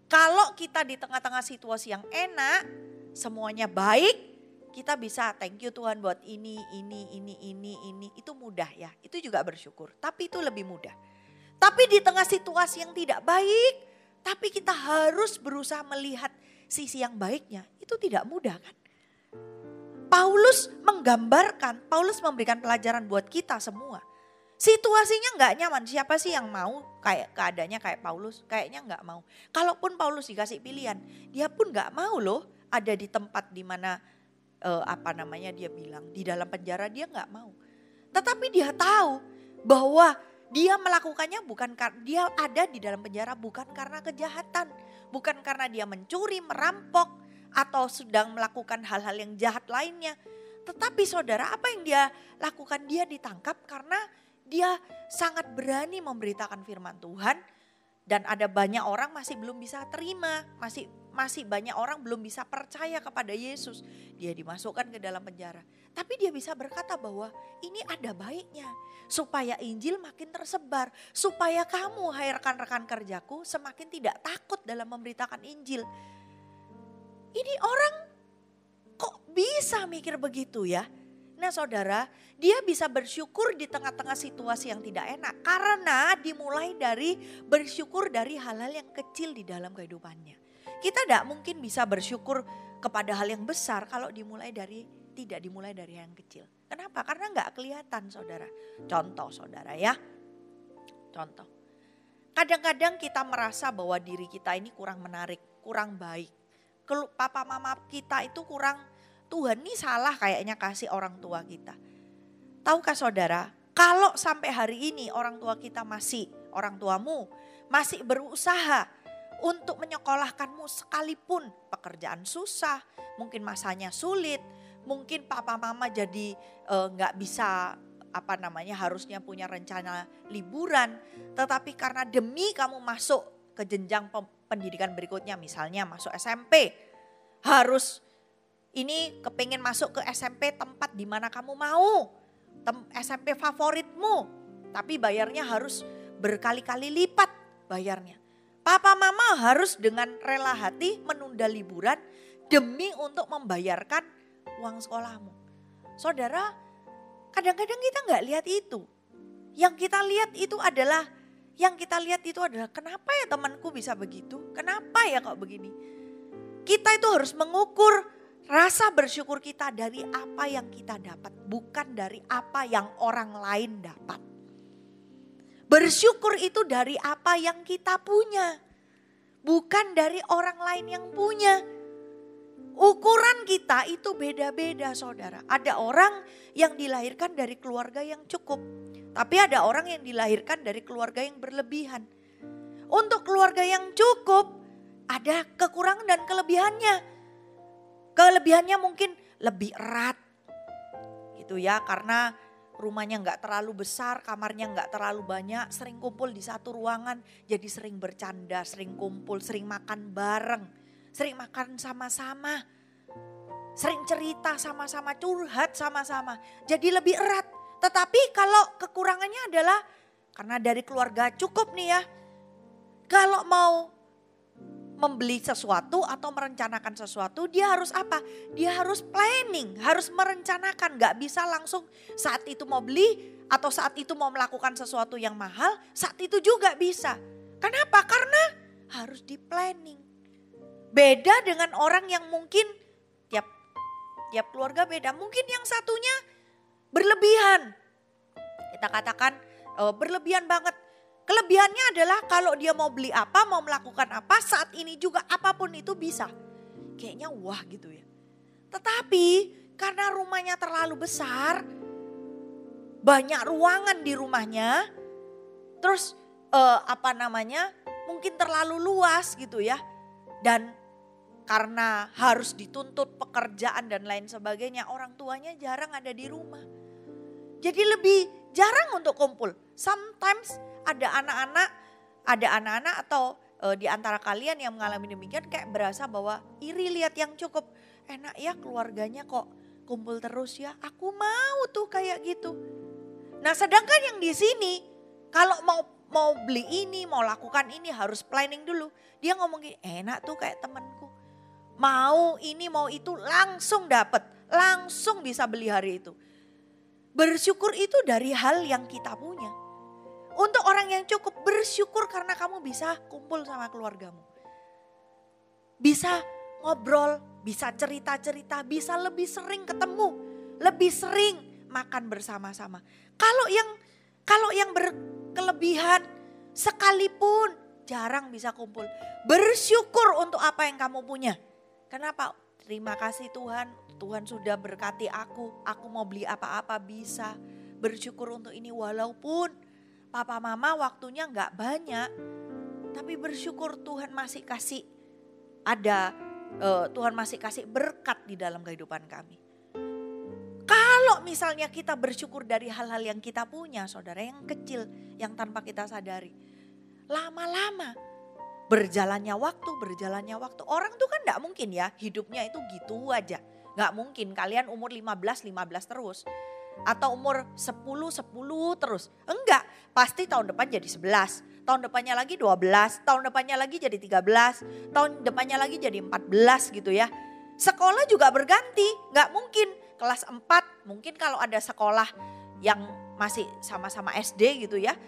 Kalau kita di tengah-tengah situasi yang enak, semuanya baik, kita bisa thank you Tuhan buat ini. Itu mudah ya, itu juga bersyukur. Tapi itu lebih mudah. Tapi di tengah situasi yang tidak baik, tapi kita harus berusaha melihat sisi yang baiknya. Itu tidak mudah kan. Paulus Paulus memberikan pelajaran buat kita semua. Situasinya gak nyaman, siapa sih yang mau kayak keadaannya kayak Paulus? Kayaknya gak mau. Kalaupun Paulus dikasih pilihan, dia pun gak mau loh ada di tempat dimana dia bilang di dalam penjara dia gak mau. Tetapi dia tahu bahwa dia melakukannya dia ada di dalam penjara bukan karena kejahatan. Bukan karena dia mencuri, merampok atau sedang melakukan hal-hal yang jahat lainnya. Tetapi saudara apa yang dia lakukan? Dia ditangkap karena dia sangat berani memberitakan firman Tuhan. Dan ada banyak orang masih belum bisa terima. Masih banyak orang belum bisa percaya kepada Yesus. Dia dimasukkan ke dalam penjara. Tapi dia bisa berkata bahwa ini ada baiknya. Supaya Injil makin tersebar. Supaya kamu hai rekan-rekan kerjaku semakin tidak takut dalam memberitakan Injil. Ini orang kok bisa mikir begitu ya? Nah saudara, dia bisa bersyukur di tengah-tengah situasi yang tidak enak. Karena dimulai dari bersyukur dari hal-hal yang kecil di dalam kehidupannya. Kita tidak mungkin bisa bersyukur kepada hal yang besar kalau tidak dimulai dari yang kecil. Kenapa? Karena nggak kelihatan saudara. Contoh saudara ya. Contoh. Kadang-kadang kita merasa bahwa diri kita ini kurang menarik, kurang baik. Papa mama kita itu kurang, Tuhan nih salah kayaknya kasih orang tua kita. Tahukah saudara, kalau sampai hari ini orang tuamu masih berusaha untuk menyekolahkanmu sekalipun pekerjaan susah, mungkin masanya sulit, mungkin papa mama jadi nggak bisa harusnya punya rencana liburan, tetapi karena demi kamu masuk ke jenjang pendidikan berikutnya, misalnya masuk SMP, harus ini kepingin masuk ke SMP tempat di mana kamu mau, SMP favoritmu, tapi bayarnya harus berkali-kali lipat bayarnya. Papa mama harus dengan rela hati menunda liburan demi untuk membayarkan uang sekolahmu. Saudara, kadang-kadang kita nggak lihat itu. Yang kita lihat itu adalah Yang kita lihat itu adalah kenapa ya temanku bisa begitu? Kenapa ya kok begini? Kita itu harus mengukur rasa bersyukur kita dari apa yang kita dapat. Bukan dari apa yang orang lain dapat. Bersyukur itu dari apa yang kita punya. Bukan dari orang lain yang punya. Ukuran kita itu beda-beda saudara. Ada orang yang dilahirkan dari keluarga yang cukup. Tapi ada orang yang dilahirkan dari keluarga yang berlebihan. Untuk keluarga yang cukup ada kekurangan dan kelebihannya. Kelebihannya mungkin lebih erat. Gitu ya, karena rumahnya nggak terlalu besar, kamarnya nggak terlalu banyak, sering kumpul di satu ruangan. Jadi sering bercanda, sering kumpul, sering makan bareng. Sering makan sama-sama. Sering cerita sama-sama, curhat sama-sama. Jadi lebih erat. Tetapi kalau kekurangannya adalah karena dari keluarga cukup nih ya. Kalau mau membeli sesuatu atau merencanakan sesuatu, dia harus apa? Dia harus planning, harus merencanakan. Gak bisa langsung saat itu mau beli atau saat itu mau melakukan sesuatu yang mahal, saat itu juga bisa. Kenapa? Karena harus di planning. Beda dengan orang yang mungkin tiap keluarga beda. Mungkin yang satunya berlebihan. Kita katakan berlebihan banget. Kelebihannya adalah kalau dia mau beli apa, mau melakukan apa, saat ini juga apapun itu bisa. Kayaknya wah gitu ya. Tetapi karena rumahnya terlalu besar, banyak ruangan di rumahnya, terus mungkin terlalu luas gitu ya. Dan karena harus dituntut pekerjaan dan lain sebagainya, orang tuanya jarang ada di rumah. Jadi lebih jarang untuk kumpul. Sometimes ada anak-anak atau di antara kalian yang mengalami demikian kayak berasa bahwa iri lihat yang cukup. Enak ya keluarganya kok kumpul terus ya. Aku mau tuh kayak gitu. Nah sedangkan yang di sini kalau mau beli ini, mau lakukan ini harus planning dulu. Dia ngomong gini, enak tuh kayak temanku. Mau ini mau itu langsung dapat, langsung bisa beli hari itu. Bersyukur itu dari hal yang kita punya. Untuk orang yang cukup bersyukur karena kamu bisa kumpul sama keluargamu. Bisa ngobrol, bisa cerita-cerita, bisa lebih sering ketemu, lebih sering makan bersama-sama. Kalau yang berkelebihan sekalipun jarang bisa kumpul. Bersyukur untuk apa yang kamu punya. Kenapa? Terima kasih Tuhan, Tuhan sudah berkati aku mau beli apa-apa bisa. Bersyukur untuk ini walaupun papa mama waktunya gak banyak. Tapi bersyukur Tuhan masih kasih Tuhan masih kasih berkat di dalam kehidupan kami. Kalau misalnya kita bersyukur dari hal-hal yang kita punya saudara, yang kecil, yang tanpa kita sadari. Lama-lama berjalannya waktu. Orang tuh kan gak mungkin ya hidupnya itu gitu aja. Gak mungkin kalian umur 15 terus. Atau umur 10 terus. Enggak, pasti tahun depan jadi 11. Tahun depannya lagi 12, tahun depannya lagi jadi 13. Tahun depannya lagi jadi 14 gitu ya. Sekolah juga berganti, gak mungkin. Kelas 4 mungkin kalau ada sekolah yang masih sama-sama SD gitu ya.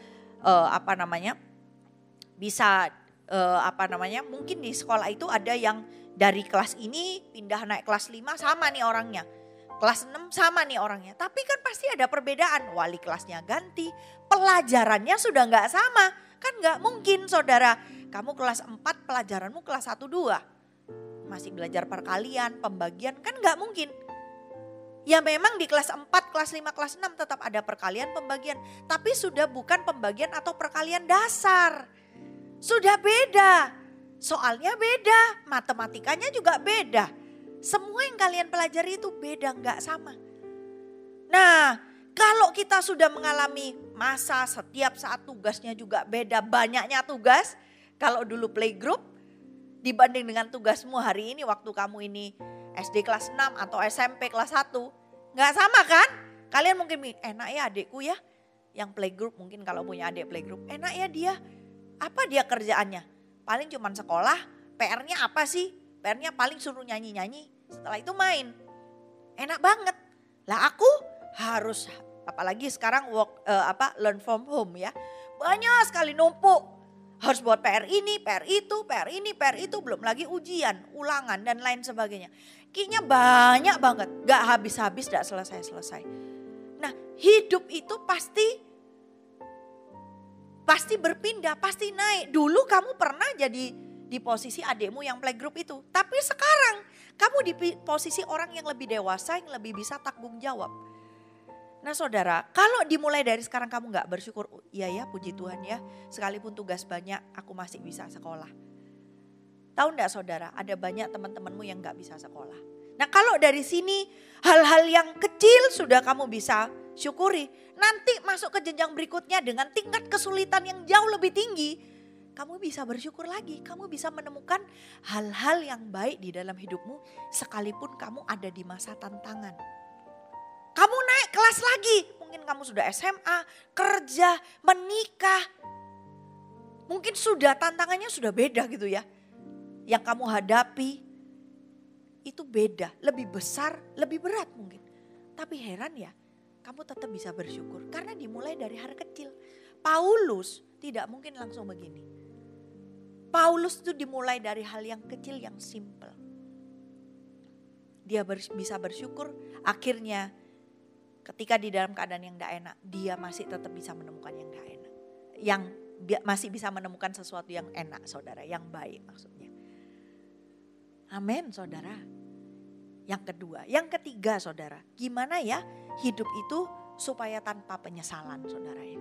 Bisa mungkin di sekolah itu ada yang dari kelas ini pindah naik kelas 5 sama nih orangnya. Kelas 6 sama nih orangnya. Tapi kan pasti ada perbedaan. Wali kelasnya ganti, pelajarannya sudah gak sama. Kan gak mungkin saudara, kamu kelas 4 pelajaranmu kelas 1-2. Masih belajar perkalian, pembagian, kan gak mungkin. Ya memang di kelas 4, kelas 5, kelas 6 tetap ada perkalian, pembagian. Tapi sudah bukan pembagian atau perkalian dasar. Sudah beda, soalnya beda, matematikanya juga beda. Semua yang kalian pelajari itu beda, nggak sama. Nah, kalau kita sudah mengalami masa setiap saat tugasnya juga beda, banyaknya tugas. Kalau dulu playgroup dibanding dengan tugasmu hari ini waktu kamu ini SD kelas 6 atau SMP kelas 1. Nggak sama kan? Kalian mungkin enak ya adikku ya, yang playgroup mungkin kalau punya adik playgroup. Enak ya dia. Apa dia kerjaannya? Paling cuman sekolah, PR-nya apa sih? PR-nya paling suruh nyanyi-nyanyi, setelah itu main. Enak banget. Lah aku harus, apalagi sekarang learn from home ya. Banyak sekali numpuk. Harus buat PR ini, PR itu, PR ini, PR itu. Belum lagi ujian, ulangan dan lain sebagainya. Kayaknya banyak banget. Gak habis-habis, gak selesai-selesai. Nah hidup itu pasti berpindah, pasti naik. Dulu kamu pernah jadi di posisi adikmu yang playgroup itu. Tapi sekarang kamu di posisi orang yang lebih dewasa, yang lebih bisa tanggung jawab. Nah saudara, kalau dimulai dari sekarang kamu gak bersyukur, iya ya puji Tuhan ya, sekalipun tugas banyak aku masih bisa sekolah. Tahu gak saudara, ada banyak teman-temanmu yang gak bisa sekolah. Nah kalau dari sini hal-hal yang kecil sudah kamu bisa syukuri. Nanti masuk ke jenjang berikutnya dengan tingkat kesulitan yang jauh lebih tinggi. Kamu bisa bersyukur lagi, kamu bisa menemukan hal-hal yang baik di dalam hidupmu sekalipun kamu ada di masa tantangan. Kamu naik kelas lagi, mungkin kamu sudah SMA, kerja, menikah. Mungkin sudah tantangannya sudah beda gitu ya. Yang kamu hadapi itu beda, lebih besar, lebih berat mungkin. Tapi heran ya, kamu tetap bisa bersyukur karena dimulai dari hal kecil. Paulus tidak mungkin langsung begini. Paulus itu dimulai dari hal yang kecil yang simple. Dia bisa bersyukur, akhirnya ketika di dalam keadaan yang tidak enak, dia masih tetap bisa menemukan yang tidak enak. Yang masih bisa menemukan sesuatu yang enak saudara, yang baik maksudnya. Amin saudara. Yang kedua, yang ketiga saudara, gimana ya hidup itu supaya tanpa penyesalan saudara ya.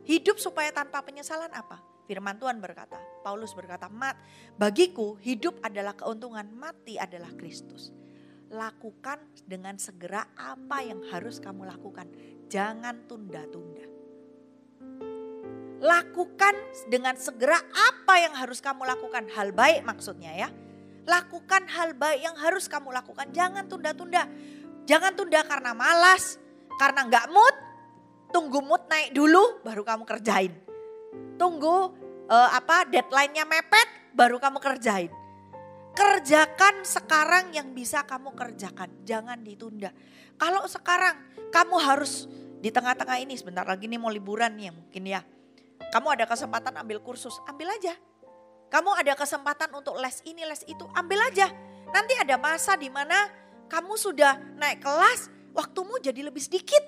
Hidup supaya tanpa penyesalan apa? Firman Tuhan berkata, Paulus berkata, bagiku hidup adalah keuntungan, mati adalah Kristus. Lakukan dengan segera apa yang harus kamu lakukan. Jangan tunda-tunda. Lakukan dengan segera apa yang harus kamu lakukan. Hal baik maksudnya ya. Lakukan hal baik yang harus kamu lakukan. Jangan tunda-tunda. Jangan tunda karena malas, karena gak mood. Tunggu mood naik dulu baru kamu kerjain. Tunggu deadline-nya mepet baru kamu kerjain. Kerjakan sekarang yang bisa kamu kerjakan, jangan ditunda. Kalau sekarang kamu harus di tengah-tengah ini, sebentar lagi nih mau liburan nih mungkin ya. Kamu ada kesempatan ambil kursus, ambil aja. Kamu ada kesempatan untuk les ini, les itu, ambil aja. Nanti ada masa di mana kamu sudah naik kelas, waktumu jadi lebih sedikit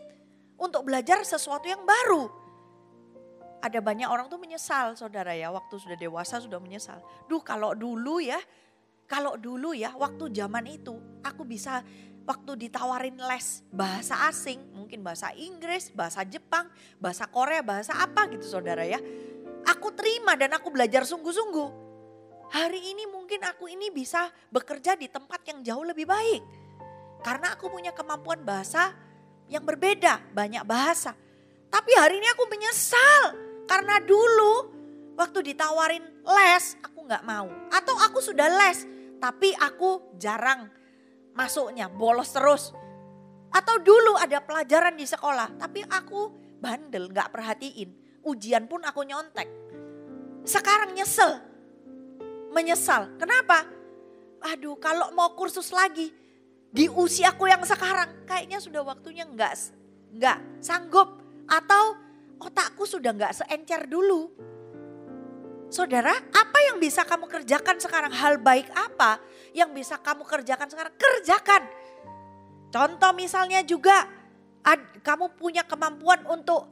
untuk belajar sesuatu yang baru. Ada banyak orang tuh menyesal saudara ya, waktu sudah dewasa sudah menyesal. Kalau dulu ya waktu zaman itu aku bisa waktu ditawarin les bahasa asing, mungkin bahasa Inggris, bahasa Jepang, bahasa Korea, bahasa apa gitu saudara ya. Aku terima dan aku belajar sungguh-sungguh. Hari ini mungkin aku ini bisa bekerja di tempat yang jauh lebih baik. Karena aku punya kemampuan bahasa yang berbeda, banyak bahasa. Tapi hari ini aku menyesal karena dulu waktu ditawarin les aku gak mau. Atau aku sudah les tapi aku jarang masuknya, bolos terus. Atau dulu ada pelajaran di sekolah tapi aku bandel gak perhatiin. Ujian pun aku nyontek. Sekarang menyesal. Kenapa? Aduh kalau mau kursus lagi di usiaku yang sekarang kayaknya sudah waktunya gak sanggup. Atau otakku sudah gak seencer dulu. Saudara, apa yang bisa kamu kerjakan sekarang? Hal baik apa yang bisa kamu kerjakan sekarang? Kerjakan. Contoh misalnya juga kamu punya kemampuan untuk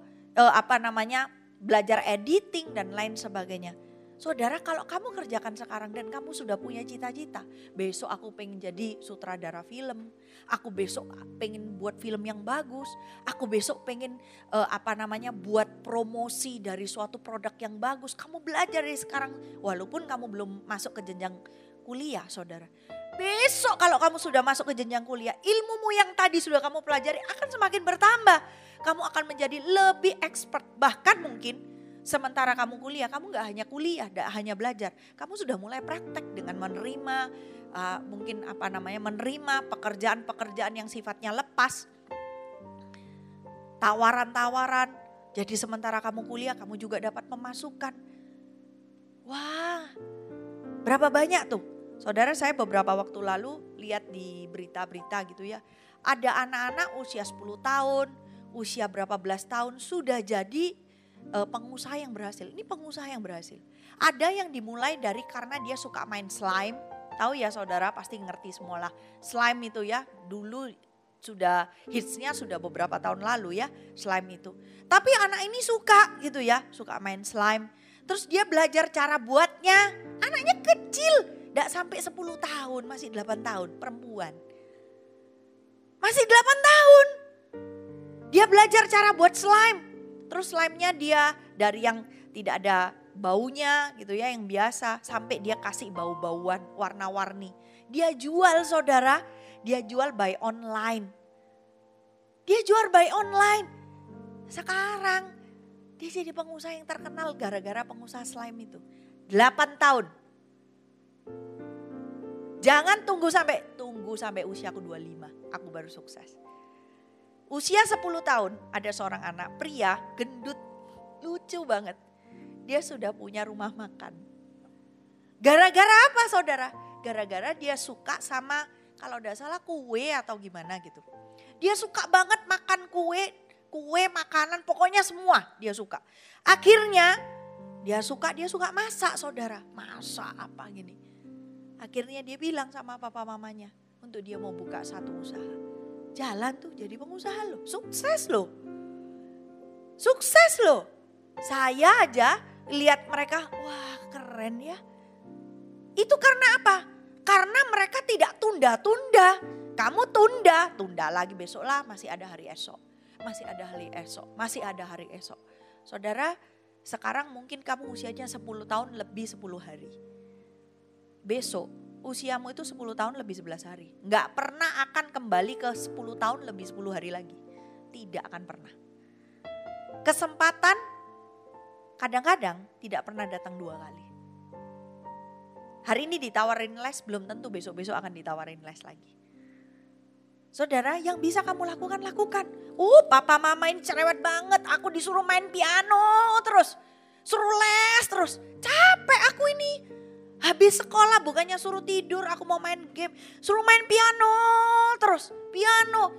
belajar editing dan lain sebagainya. Saudara, kalau kamu kerjakan sekarang dan kamu sudah punya cita-cita, besok aku pengen jadi sutradara film, aku besok pengen buat film yang bagus, aku besok pengen buat promosi dari suatu produk yang bagus. Kamu belajar dari sekarang walaupun kamu belum masuk ke jenjang kuliah, saudara. Besok kalau kamu sudah masuk ke jenjang kuliah, ilmumu yang tadi sudah kamu pelajari akan semakin bertambah. Kamu akan menjadi lebih expert, bahkan mungkin sementara kamu kuliah, kamu gak hanya kuliah, gak hanya belajar. Kamu sudah mulai praktek dengan menerima, menerima pekerjaan-pekerjaan yang sifatnya lepas. Tawaran-tawaran, jadi sementara kamu kuliah, kamu juga dapat pemasukan. Wah, berapa banyak tuh. Saudara, saya beberapa waktu lalu lihat di berita-berita gitu ya. Ada anak-anak usia 10 tahun, usia berapa belas tahun sudah jadi pengusaha yang berhasil. Ini pengusaha yang berhasil. Ada yang dimulai dari karena dia suka main slime. Tahu ya saudara, pasti ngerti semua lah. Slime itu ya dulu sudah hitsnya sudah beberapa tahun lalu ya slime itu. Tapi anak ini suka gitu ya, suka main slime. Terus dia belajar cara buatnya. Anaknya kecil, tidak sampai 10 tahun, masih 8 tahun, perempuan. Masih 8 tahun. Dia belajar cara buat slime. Terus slime-nya dia dari yang tidak ada baunya gitu ya, yang biasa. Sampai dia kasih bau-bauan warna-warni. Dia jual saudara, dia jual by online. Dia jual by online. Sekarang dia jadi pengusaha yang terkenal gara-gara pengusaha slime itu. 8 tahun. Jangan tunggu sampai usiaku 25, aku baru sukses. Usia 10 tahun ada seorang anak pria gendut, lucu banget. Dia sudah punya rumah makan. Gara-gara apa saudara? Gara-gara dia suka sama kalau tidak salah kue atau gimana gitu. Dia suka banget makan kue, makanan, pokoknya semua dia suka. Akhirnya dia suka masak saudara. Masak apa gini. Akhirnya dia bilang sama papa mamanya untuk dia mau buka satu usaha. Jalan tuh jadi pengusaha loh, sukses loh. Sukses loh. Saya aja lihat mereka, wah keren ya. Itu karena apa? Karena mereka tidak tunda-tunda. Kamu tunda lagi besok lah, masih ada hari esok. Masih ada hari esok, masih ada hari esok. Saudara, sekarang mungkin kamu usianya 10 tahun lebih 10 hari. Besok usiamu itu 10 tahun lebih 11 hari. Enggak pernah akan kembali ke 10 tahun lebih 10 hari lagi. Tidak akan pernah. Kesempatan kadang-kadang tidak pernah datang 2 kali. Hari ini ditawarin les, belum tentu besok-besok akan ditawarin les lagi. Saudara, yang bisa kamu lakukan, lakukan. Papa mama ini cerewet banget. Aku disuruh main piano terus. Suruh les terus. Capek aku ini. Habis sekolah bukannya suruh tidur, aku mau main game. Suruh main piano terus. Piano.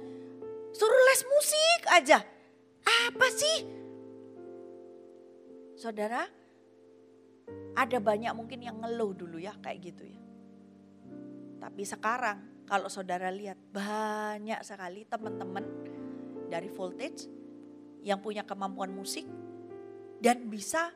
Suruh les musik aja. Apa sih? Saudara, ada banyak mungkin yang ngeluh dulu ya kayak gitu ya. Tapi sekarang kalau saudara lihat banyak sekali teman-teman dari Voltage yang punya kemampuan musik dan bisa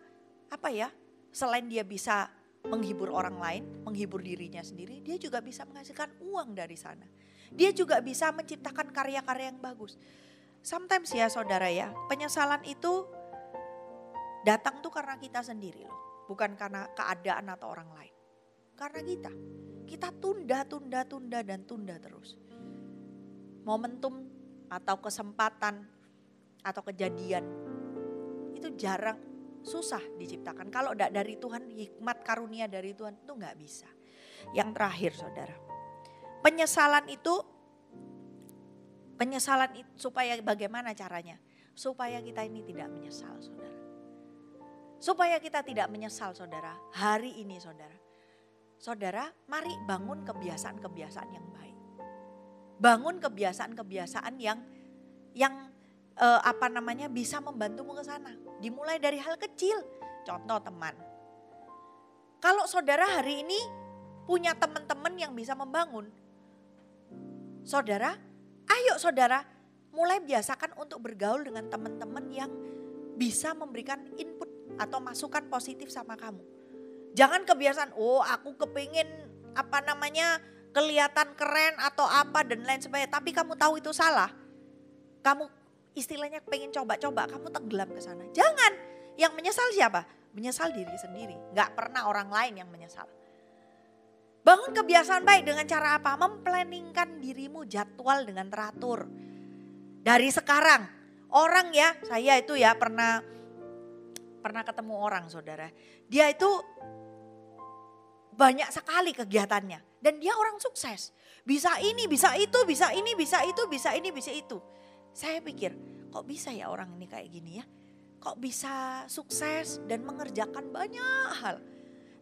selain dia bisa menghibur orang lain, menghibur dirinya sendiri, dia juga bisa menghasilkan uang dari sana. Dia juga bisa menciptakan karya-karya yang bagus. Sometimes ya saudara ya, penyesalan itu datang tuh karena kita sendiri loh, bukan karena keadaan atau orang lain. Karena kita tunda dan tunda terus. Momentum atau kesempatan atau kejadian itu jarang, susah diciptakan. Kalau tidak dari Tuhan, hikmat karunia dari Tuhan itu nggak bisa. Yang terakhir saudara, penyesalan itu supaya bagaimana caranya? Supaya kita ini tidak menyesal saudara. Supaya kita tidak menyesal saudara, hari ini saudara. Saudara, mari bangun kebiasaan-kebiasaan yang baik. Bangun kebiasaan-kebiasaan yang bisa membantumu ke sana. Dimulai dari hal kecil. Contoh teman. Kalau saudara hari ini punya teman-teman yang bisa membangun. Saudara, ayo saudara mulai biasakan untuk bergaul dengan teman-teman yang bisa memberikan input atau masukan positif sama kamu. Jangan kebiasaan, aku kepingin kelihatan keren atau apa dan lain sebagainya. Tapi kamu tahu itu salah. Kamu istilahnya pengen coba-coba, kamu tenggelam ke sana. Jangan, yang menyesal siapa? Menyesal diri sendiri. Gak pernah orang lain yang menyesal. Bangun kebiasaan baik dengan cara apa? Memplanningkan dirimu jadwal dengan teratur. Dari sekarang, orang ya, saya itu ya pernah ketemu orang saudara. Dia itu banyak sekali kegiatannya. Dan dia orang sukses. Bisa ini, bisa itu, bisa ini, bisa itu, bisa ini, bisa itu. Saya pikir, kok bisa ya orang ini kayak gini ya? Kok bisa sukses dan mengerjakan banyak hal?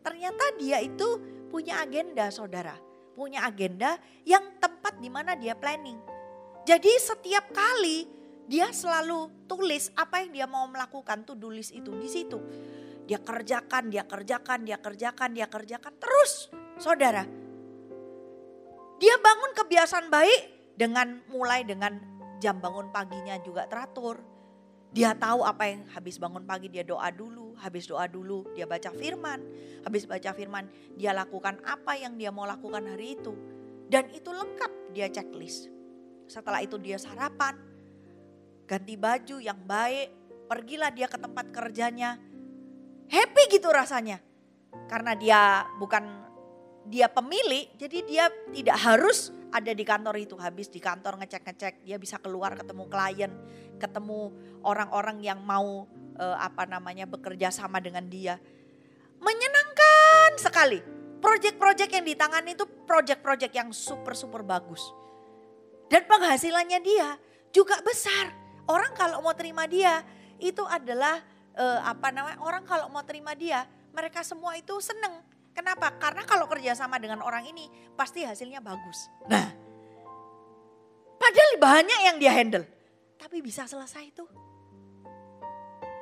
Ternyata dia itu punya agenda saudara. Punya agenda yang tempat di mana dia planning. Jadi setiap kali Dia selalu tulis apa yang dia mau melakukan, to-do list itu di situ. Dia kerjakan. Terus saudara, dia bangun kebiasaan baik mulai dengan jam bangun paginya juga teratur. Dia tahu apa yang habis bangun pagi dia doa dulu, habis doa dulu dia baca firman. Habis baca firman dia lakukan apa yang dia mau lakukan hari itu. Dan itu lengkap dia checklist. Setelah itu dia sarapan, ganti baju yang baik, pergilah dia ke tempat kerjanya. Happy gitu rasanya. Karena dia pemilik, jadi dia tidak harus ada di kantor itu. Habis di kantor ngecek, dia bisa keluar ketemu klien, ketemu orang-orang yang mau bekerja sama dengan dia. Menyenangkan sekali. Proyek-proyek yang ditangani itu proyek-proyek yang super bagus. Dan penghasilannya dia juga besar. Orang kalau mau terima dia itu adalah orang kalau mau terima dia, mereka semua itu seneng. Kenapa? Karena kalau kerjasama dengan orang ini pasti hasilnya bagus. Nah, padahal banyak yang dia handle, tapi bisa selesai itu.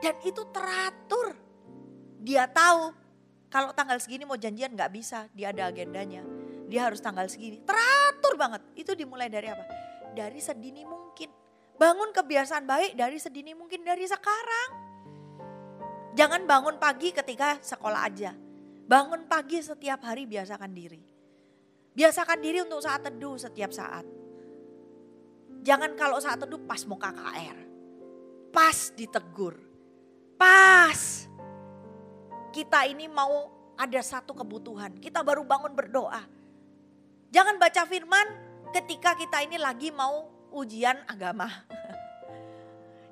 Dan itu teratur. Dia tahu kalau tanggal segini mau janjian gak bisa, dia ada agendanya. Dia harus tanggal segini, teratur banget. Itu dimulai dari apa? Dari sedini mungkin. Bangun kebiasaan baik dari sedini mungkin, dari sekarang. Jangan bangun pagi ketika sekolah aja. Bangun pagi setiap hari, biasakan diri. Biasakan diri untuk saat teduh setiap saat. Jangan kalau saat teduh pas mau KKR. Pas ditegur. Pas. Kita ini mau ada satu kebutuhan. Kita baru bangun berdoa. Jangan baca firman ketika kita ini lagi mau ujian agama.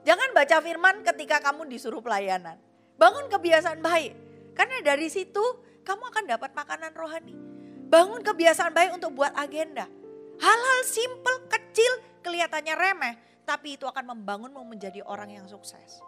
Jangan baca firman ketika kamu disuruh pelayanan. Bangun kebiasaan baik. Karena dari situ kamu akan dapat makanan rohani. Bangun kebiasaan baik untuk buat agenda. Hal-hal simple, kecil, kelihatannya remeh. Tapi itu akan membangunmu menjadi orang yang sukses.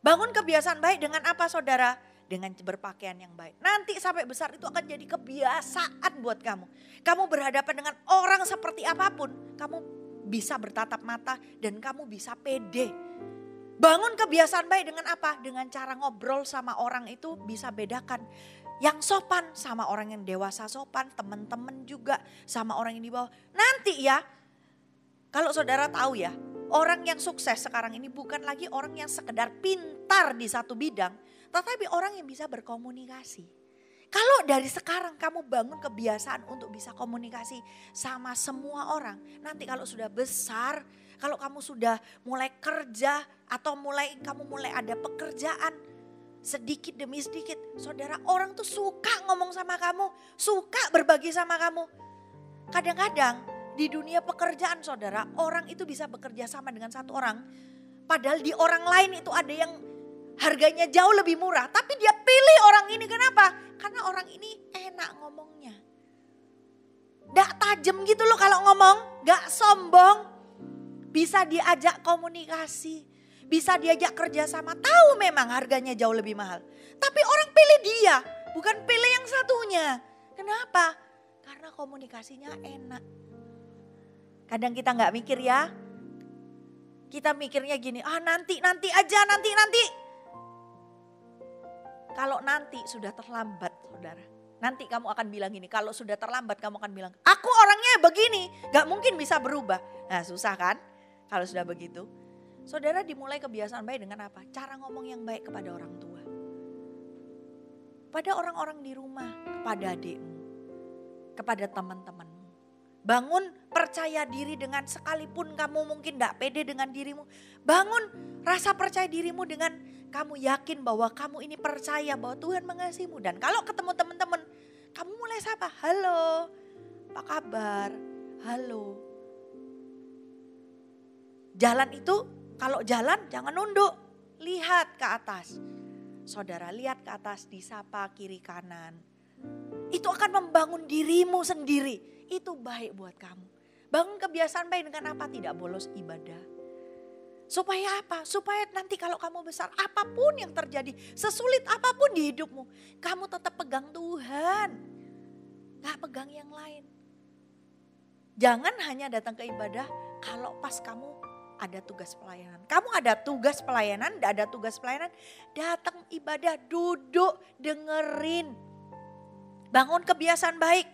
Bangun kebiasaan baik dengan apa saudara? Dengan berpakaian yang baik. Nanti sampai besar itu akan jadi kebiasaan buat kamu. Kamu berhadapan dengan orang seperti apapun. Kamu bisa bertatap mata dan kamu bisa pede. Bangun kebiasaan baik dengan apa? Dengan cara ngobrol sama orang itu bisa bedakan. Yang sopan sama orang yang dewasa sopan. Teman-teman juga sama orang yang di bawah. Nanti ya, kalau saudara tahu ya, orang yang sukses sekarang ini bukan lagi orang yang sekedar pintar di satu bidang. Tetapi orang yang bisa berkomunikasi. Kalau dari sekarang kamu bangun kebiasaan untuk bisa komunikasi sama semua orang. Nanti kalau sudah besar, kalau kamu sudah mulai kerja atau kamu mulai ada pekerjaan. Sedikit demi sedikit, saudara, orang tuh suka ngomong sama kamu. Suka berbagi sama kamu. Kadang-kadang di dunia pekerjaan saudara, orang itu bisa bekerja sama dengan satu orang. Padahal di orang lain itu ada yang harganya jauh lebih murah. Tapi dia pilih orang ini, kenapa? Karena orang ini enak ngomongnya. Gak tajam gitu loh kalau ngomong, gak sombong. Bisa diajak komunikasi, bisa diajak kerjasama. Tahu memang harganya jauh lebih mahal. Tapi orang pilih dia, bukan pilih yang satunya. Kenapa? Karena komunikasinya enak. Kadang kita gak mikir ya. Kita mikirnya gini, nanti aja, nanti. Kalau nanti sudah terlambat saudara. Nanti kamu akan bilang gini, kalau sudah terlambat kamu akan bilang, aku orangnya begini, gak mungkin bisa berubah. Nah susah kan kalau sudah begitu. Saudara dimulai kebiasaan baik dengan apa? Cara ngomong yang baik kepada orang tua. Pada orang-orang di rumah, kepada adikmu, kepada teman-temanmu. Bangun percaya diri dengan sekalipun kamu mungkin gak pede dengan dirimu. Bangun rasa percaya dirimu dengan kamu yakin bahwa kamu ini percaya bahwa Tuhan mengasihimu. Dan kalau ketemu teman-teman, kamu mulai sapa, halo, apa kabar, halo. Jalan itu, kalau jalan jangan nunduk, lihat ke atas. Saudara lihat ke atas, disapa kiri kanan. Itu akan membangun dirimu sendiri, itu baik buat kamu. Bangun kebiasaan baik dengan apa? Tidak bolos ibadah. Supaya apa? Supaya nanti kalau kamu besar, apapun yang terjadi, sesulit apapun di hidupmu, kamu tetap pegang Tuhan. Gak pegang yang lain. Jangan hanya datang ke ibadah, Kalau pas kamu ada tugas pelayanan. Kamu ada tugas pelayanan, tidak ada tugas pelayanan. Datang ibadah, duduk, dengerin. Bangun kebiasaan baik.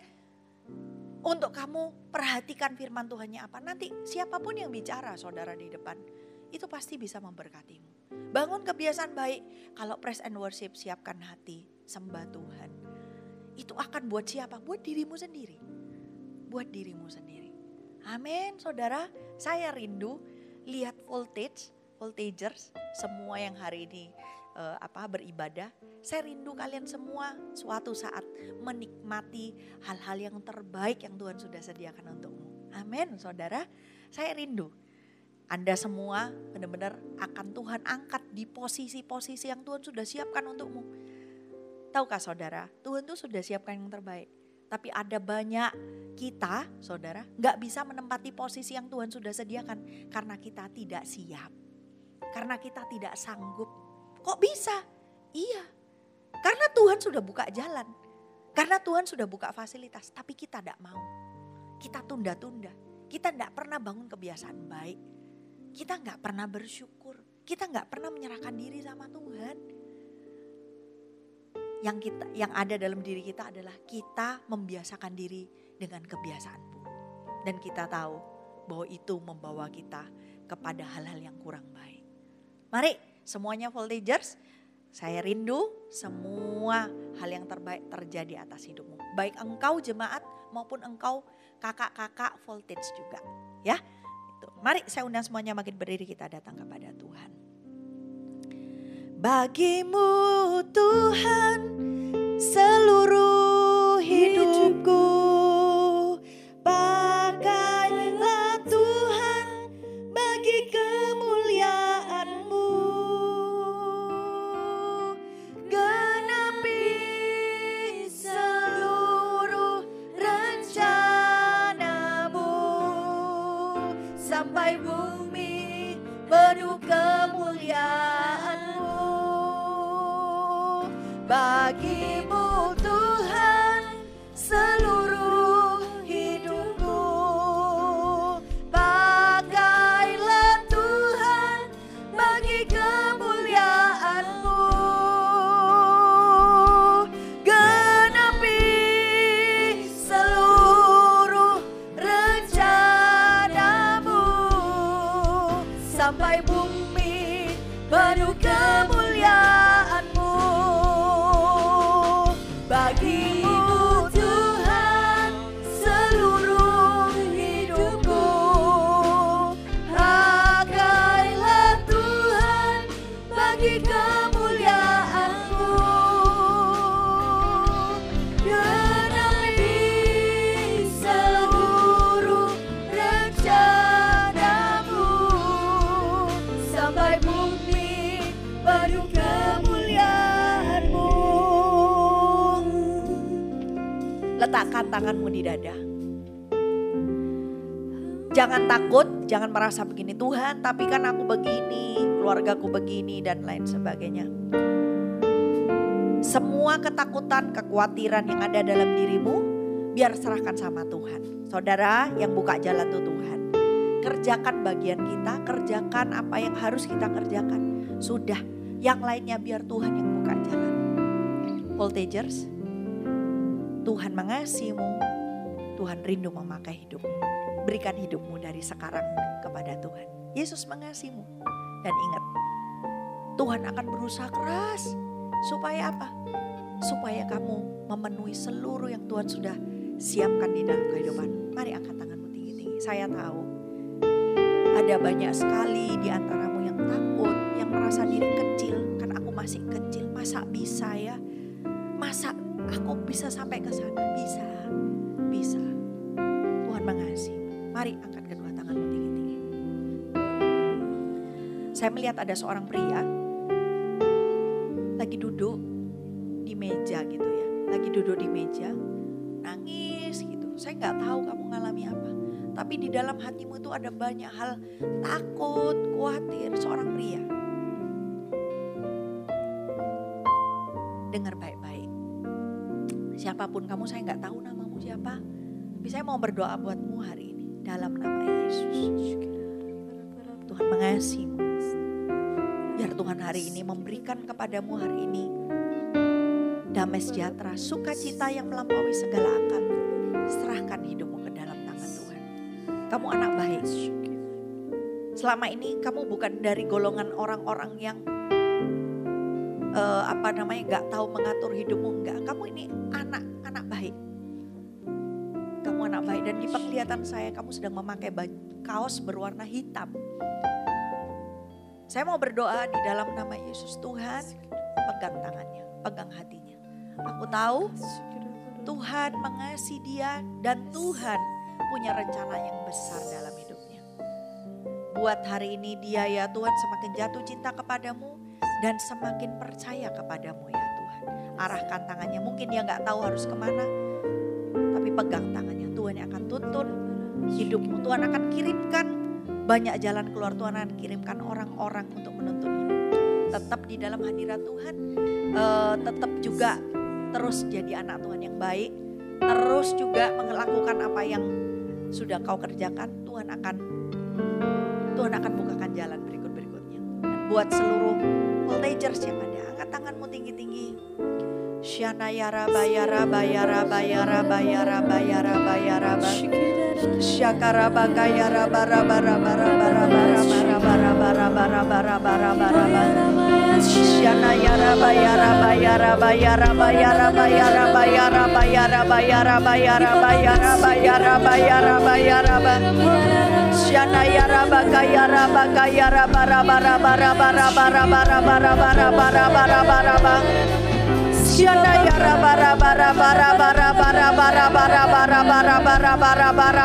Untuk kamu perhatikan firman Tuhannya apa. Nanti siapapun yang bicara saudara di depan, itu pasti bisa memberkatimu. Bangun kebiasaan baik. Kalau praise and worship, siapkan hati, sembah Tuhan. Itu akan buat siapa? Buat dirimu sendiri. Buat dirimu sendiri. Amin saudara, saya rindu lihat voltagers, semua yang hari ini beribadah. Saya rindu kalian semua suatu saat menikmati hal-hal yang terbaik yang Tuhan sudah sediakan untukmu. Amin saudara, saya rindu. Anda semua benar-benar akan Tuhan angkat di posisi-posisi yang Tuhan sudah siapkan untukmu. Tahukah saudara, Tuhan tuh sudah siapkan yang terbaik. Tapi ada banyak kita, saudara, gak bisa menempati posisi yang Tuhan sudah sediakan. Karena kita tidak siap. Karena kita tidak sanggup. Kok bisa? Iya. Karena Tuhan sudah buka jalan. Karena Tuhan sudah buka fasilitas. Tapi kita tidak mau. Kita tunda-tunda. Kita tidak pernah bangun kebiasaan baik. Kita gak pernah bersyukur. Kita gak pernah menyerahkan diri sama Tuhan. Yang ada dalam diri kita adalah kita membiasakan diri dengan kebiasaan buruk. Dan kita tahu bahwa itu membawa kita kepada hal-hal yang kurang baik. Mari semuanya voltagers, saya rindu semua hal yang terbaik terjadi atas hidupmu. Baik engkau jemaat maupun engkau kakak-kakak voltage juga. Ya, itu. Mari saya undang semuanya makin berdiri, kita datang kepada Tuhan. Bagimu Tuhan seluruh hidupku, pakailah Tuhan bagi kemuliaan-Mu, genapi seluruh rencana-Mu, sampai bumi penuh kemuliaan-Mu. Bagimu Tuhan seluruh hidupku, pakailah Tuhan bagi kemuliaan-Mu, genapi seluruh rencana-Mu, sampai bumi penuh kemuliaan-Mu. Bagimu Tuhan seluruh hidupku, pakailah Tuhan bagi kemuliaan-Mu, genapi seluruh rencana-Mu, sampai bumi penuh kemuliaan-Mu. Letakkan tanganmu di dada. Jangan takut, jangan merasa begini, Tuhan tapi kan aku begini, keluargaku begini dan lain sebagainya. Semua ketakutan, kekhawatiran yang ada dalam dirimu, biar serahkan sama Tuhan. Saudara, yang buka jalan itu Tuhan. Kerjakan bagian kita, kerjakan apa yang harus kita kerjakan. Sudah, yang lainnya biar Tuhan yang buka jalan. Voltagers, Tuhan mengasihimu, Tuhan rindu memakai hidupmu. Berikan hidupmu dari sekarang kepada Tuhan. Yesus mengasihimu. Dan ingat, Tuhan akan berusaha keras. Supaya apa? Supaya kamu memenuhi seluruh yang Tuhan sudah siapkan di dalam kehidupan. Mari angkat tanganmu tinggi-tinggi. Saya tahu ada banyak sekali di antaramu yang takut, yang merasa diri kecil. Kan aku masih kecil, masa bisa ya? Masa aku bisa sampai ke sana? Bisa, bisa. Tuhan mengasihi. Mari angkat kedua tanganmu tinggi-tinggi. Saya melihat ada seorang pria lagi duduk di meja gitu ya. Lagi duduk di meja, nangis gitu. Saya nggak tahu kamu ngalami apa. Tapi di dalam hatimu itu ada banyak hal takut, khawatir. Seorang pria. Dengar baik-baik. Siapapun kamu, saya nggak tahu namamu siapa. Tapi saya mau berdoa buatmu hari ini. Dalam nama Yesus. Tuhan mengasihimu. Biar Tuhan hari ini memberikan kepadamu hari ini damai sejahtera, sukacita yang melampaui segala akal. Serahkan hidupmu ke dalam tangan Tuhan. Kamu anak baik. Selama ini kamu bukan dari golongan orang-orang yang gak tahu mengatur hidupmu, enggak. Kamu ini anak baik. Kamu anak baik dan di penglihatan saya kamu sedang memakai kaos berwarna hitam. Saya mau berdoa di dalam nama Yesus. Tuhan, pegang tangannya, pegang hatinya. Aku tahu Tuhan mengasihi dia dan Tuhan punya rencana yang besar dalam hidupnya. Buat hari ini dia ya Tuhan semakin jatuh cinta kepadamu dan semakin percaya kepadamu ya Tuhan. Arahkan tangannya, mungkin dia gak tahu harus kemana, tapi pegang tangannya. Tuhan yang akan tuntun hidupmu. Tuhan akan kirimkan banyak jalan keluar. Tuhan akan kirimkan orang-orang untuk menuntun hidup. Tetap di dalam hadirat Tuhan. Tetap juga terus jadi anak Tuhan yang baik. Terus juga melakukan apa yang sudah kau kerjakan. Tuhan akan bukakan jalan berikut-berikutnya. Dan buat seluruh voltagers yang ada, angkat tanganmu tinggi-tinggi. Syana yara bayara bayara bayara bayara bayara bayara syakara bagayara bara bara bara bara bara bara bara bara bara bara bara bara syana yara bayara bayara bayara bayara bayara bayara bayara bayara bayara bayara bayara bayara bayara syana yara bagayara bagayara bara bara bara bara bara bara bara bara bara bara bara Syana yara bara bara bara bara bara bara bara bara bara bara bara bara bara bara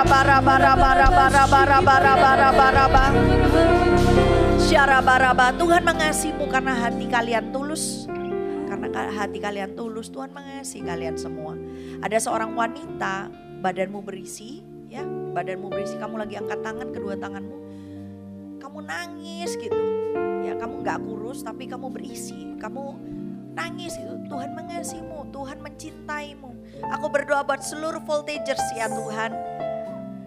bara bara bara bara bara Syara baraba. Tuhan mengasihimu karena hati kalian tulus. Karena hati kalian tulus, Tuhan mengasihi kalian semua. Ada seorang wanita, badanmu berisi, ya, badanmu berisi, kamu lagi angkat tangan, kedua tanganmu, kamu nangis gitu, ya, kamu nggak kurus tapi kamu berisi, kamu nangis itu. Tuhan mengasihimu, Tuhan mencintaimu. Aku berdoa buat seluruh voltagers ya Tuhan.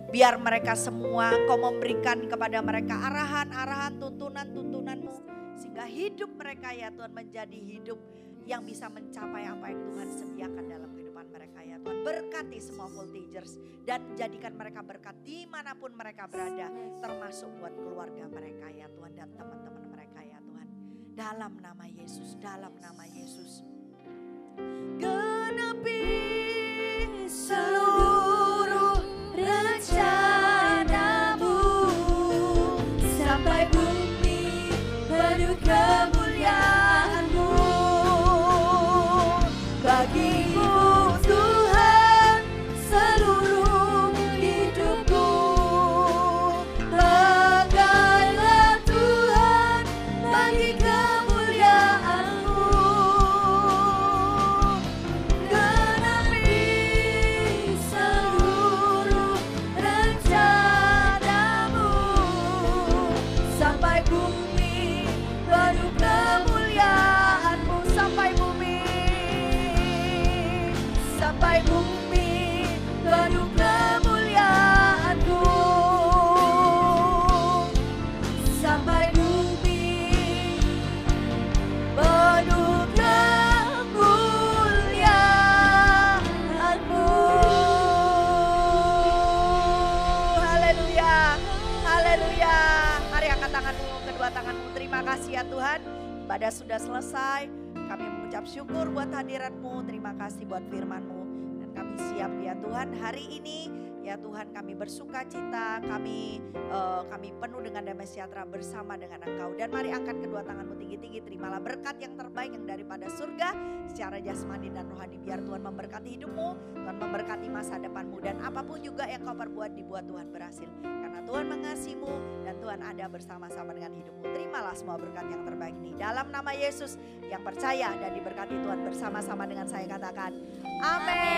Biar mereka semua kau memberikan kepada mereka arahan-arahan, tuntunan-tuntunanmu. Sehingga hidup mereka ya Tuhan menjadi hidup yang bisa mencapai apa yang Tuhan sediakan dalam kehidupan mereka ya Tuhan. Berkati semua voltagers dan jadikan mereka berkat dimanapun mereka berada. Termasuk buat keluarga mereka ya Tuhan dan teman-teman mereka ya Tuhan. Dalam nama Yesus, dalam nama Yesus. Genapi seluruh rencanamu sampai bumi penuh kemuliaanmu. Bagimu Tuhan seluruh hidupku. Peganglah Tuhan bagi kemuliaanmu. Genapi seluruh rencanamu sampai bumi penuh kemuliaanmu. Sampai bumi penuh kemuliaanmu. Sampai bumi penuh kemuliaanmu. Haleluya, haleluya. Mari angkat tanganmu, kedua tanganmu. Terima kasih ya Tuhan. Ibadah sudah selesai. Kami mengucap syukur buat hadirat-Mu. Terima kasih buat firman-Mu. Dan kami siap ya Tuhan hari ini. Ya Tuhan kami bersuka cita, kami penuh dengan damai sejahtera bersama dengan Engkau. Dan mari angkat kedua tanganmu tinggi-tinggi, terimalah berkat yang terbaik yang daripada surga secara jasmani dan rohani. Biar Tuhan memberkati hidupmu, Tuhan memberkati masa depanmu. Dan apapun juga yang kau perbuat dibuat Tuhan berhasil. Karena Tuhan mengasihimu dan Tuhan ada bersama-sama dengan hidupmu. Terimalah semua berkat yang terbaik ini. Dalam nama Yesus yang percaya dan diberkati Tuhan bersama-sama dengan saya katakan amin.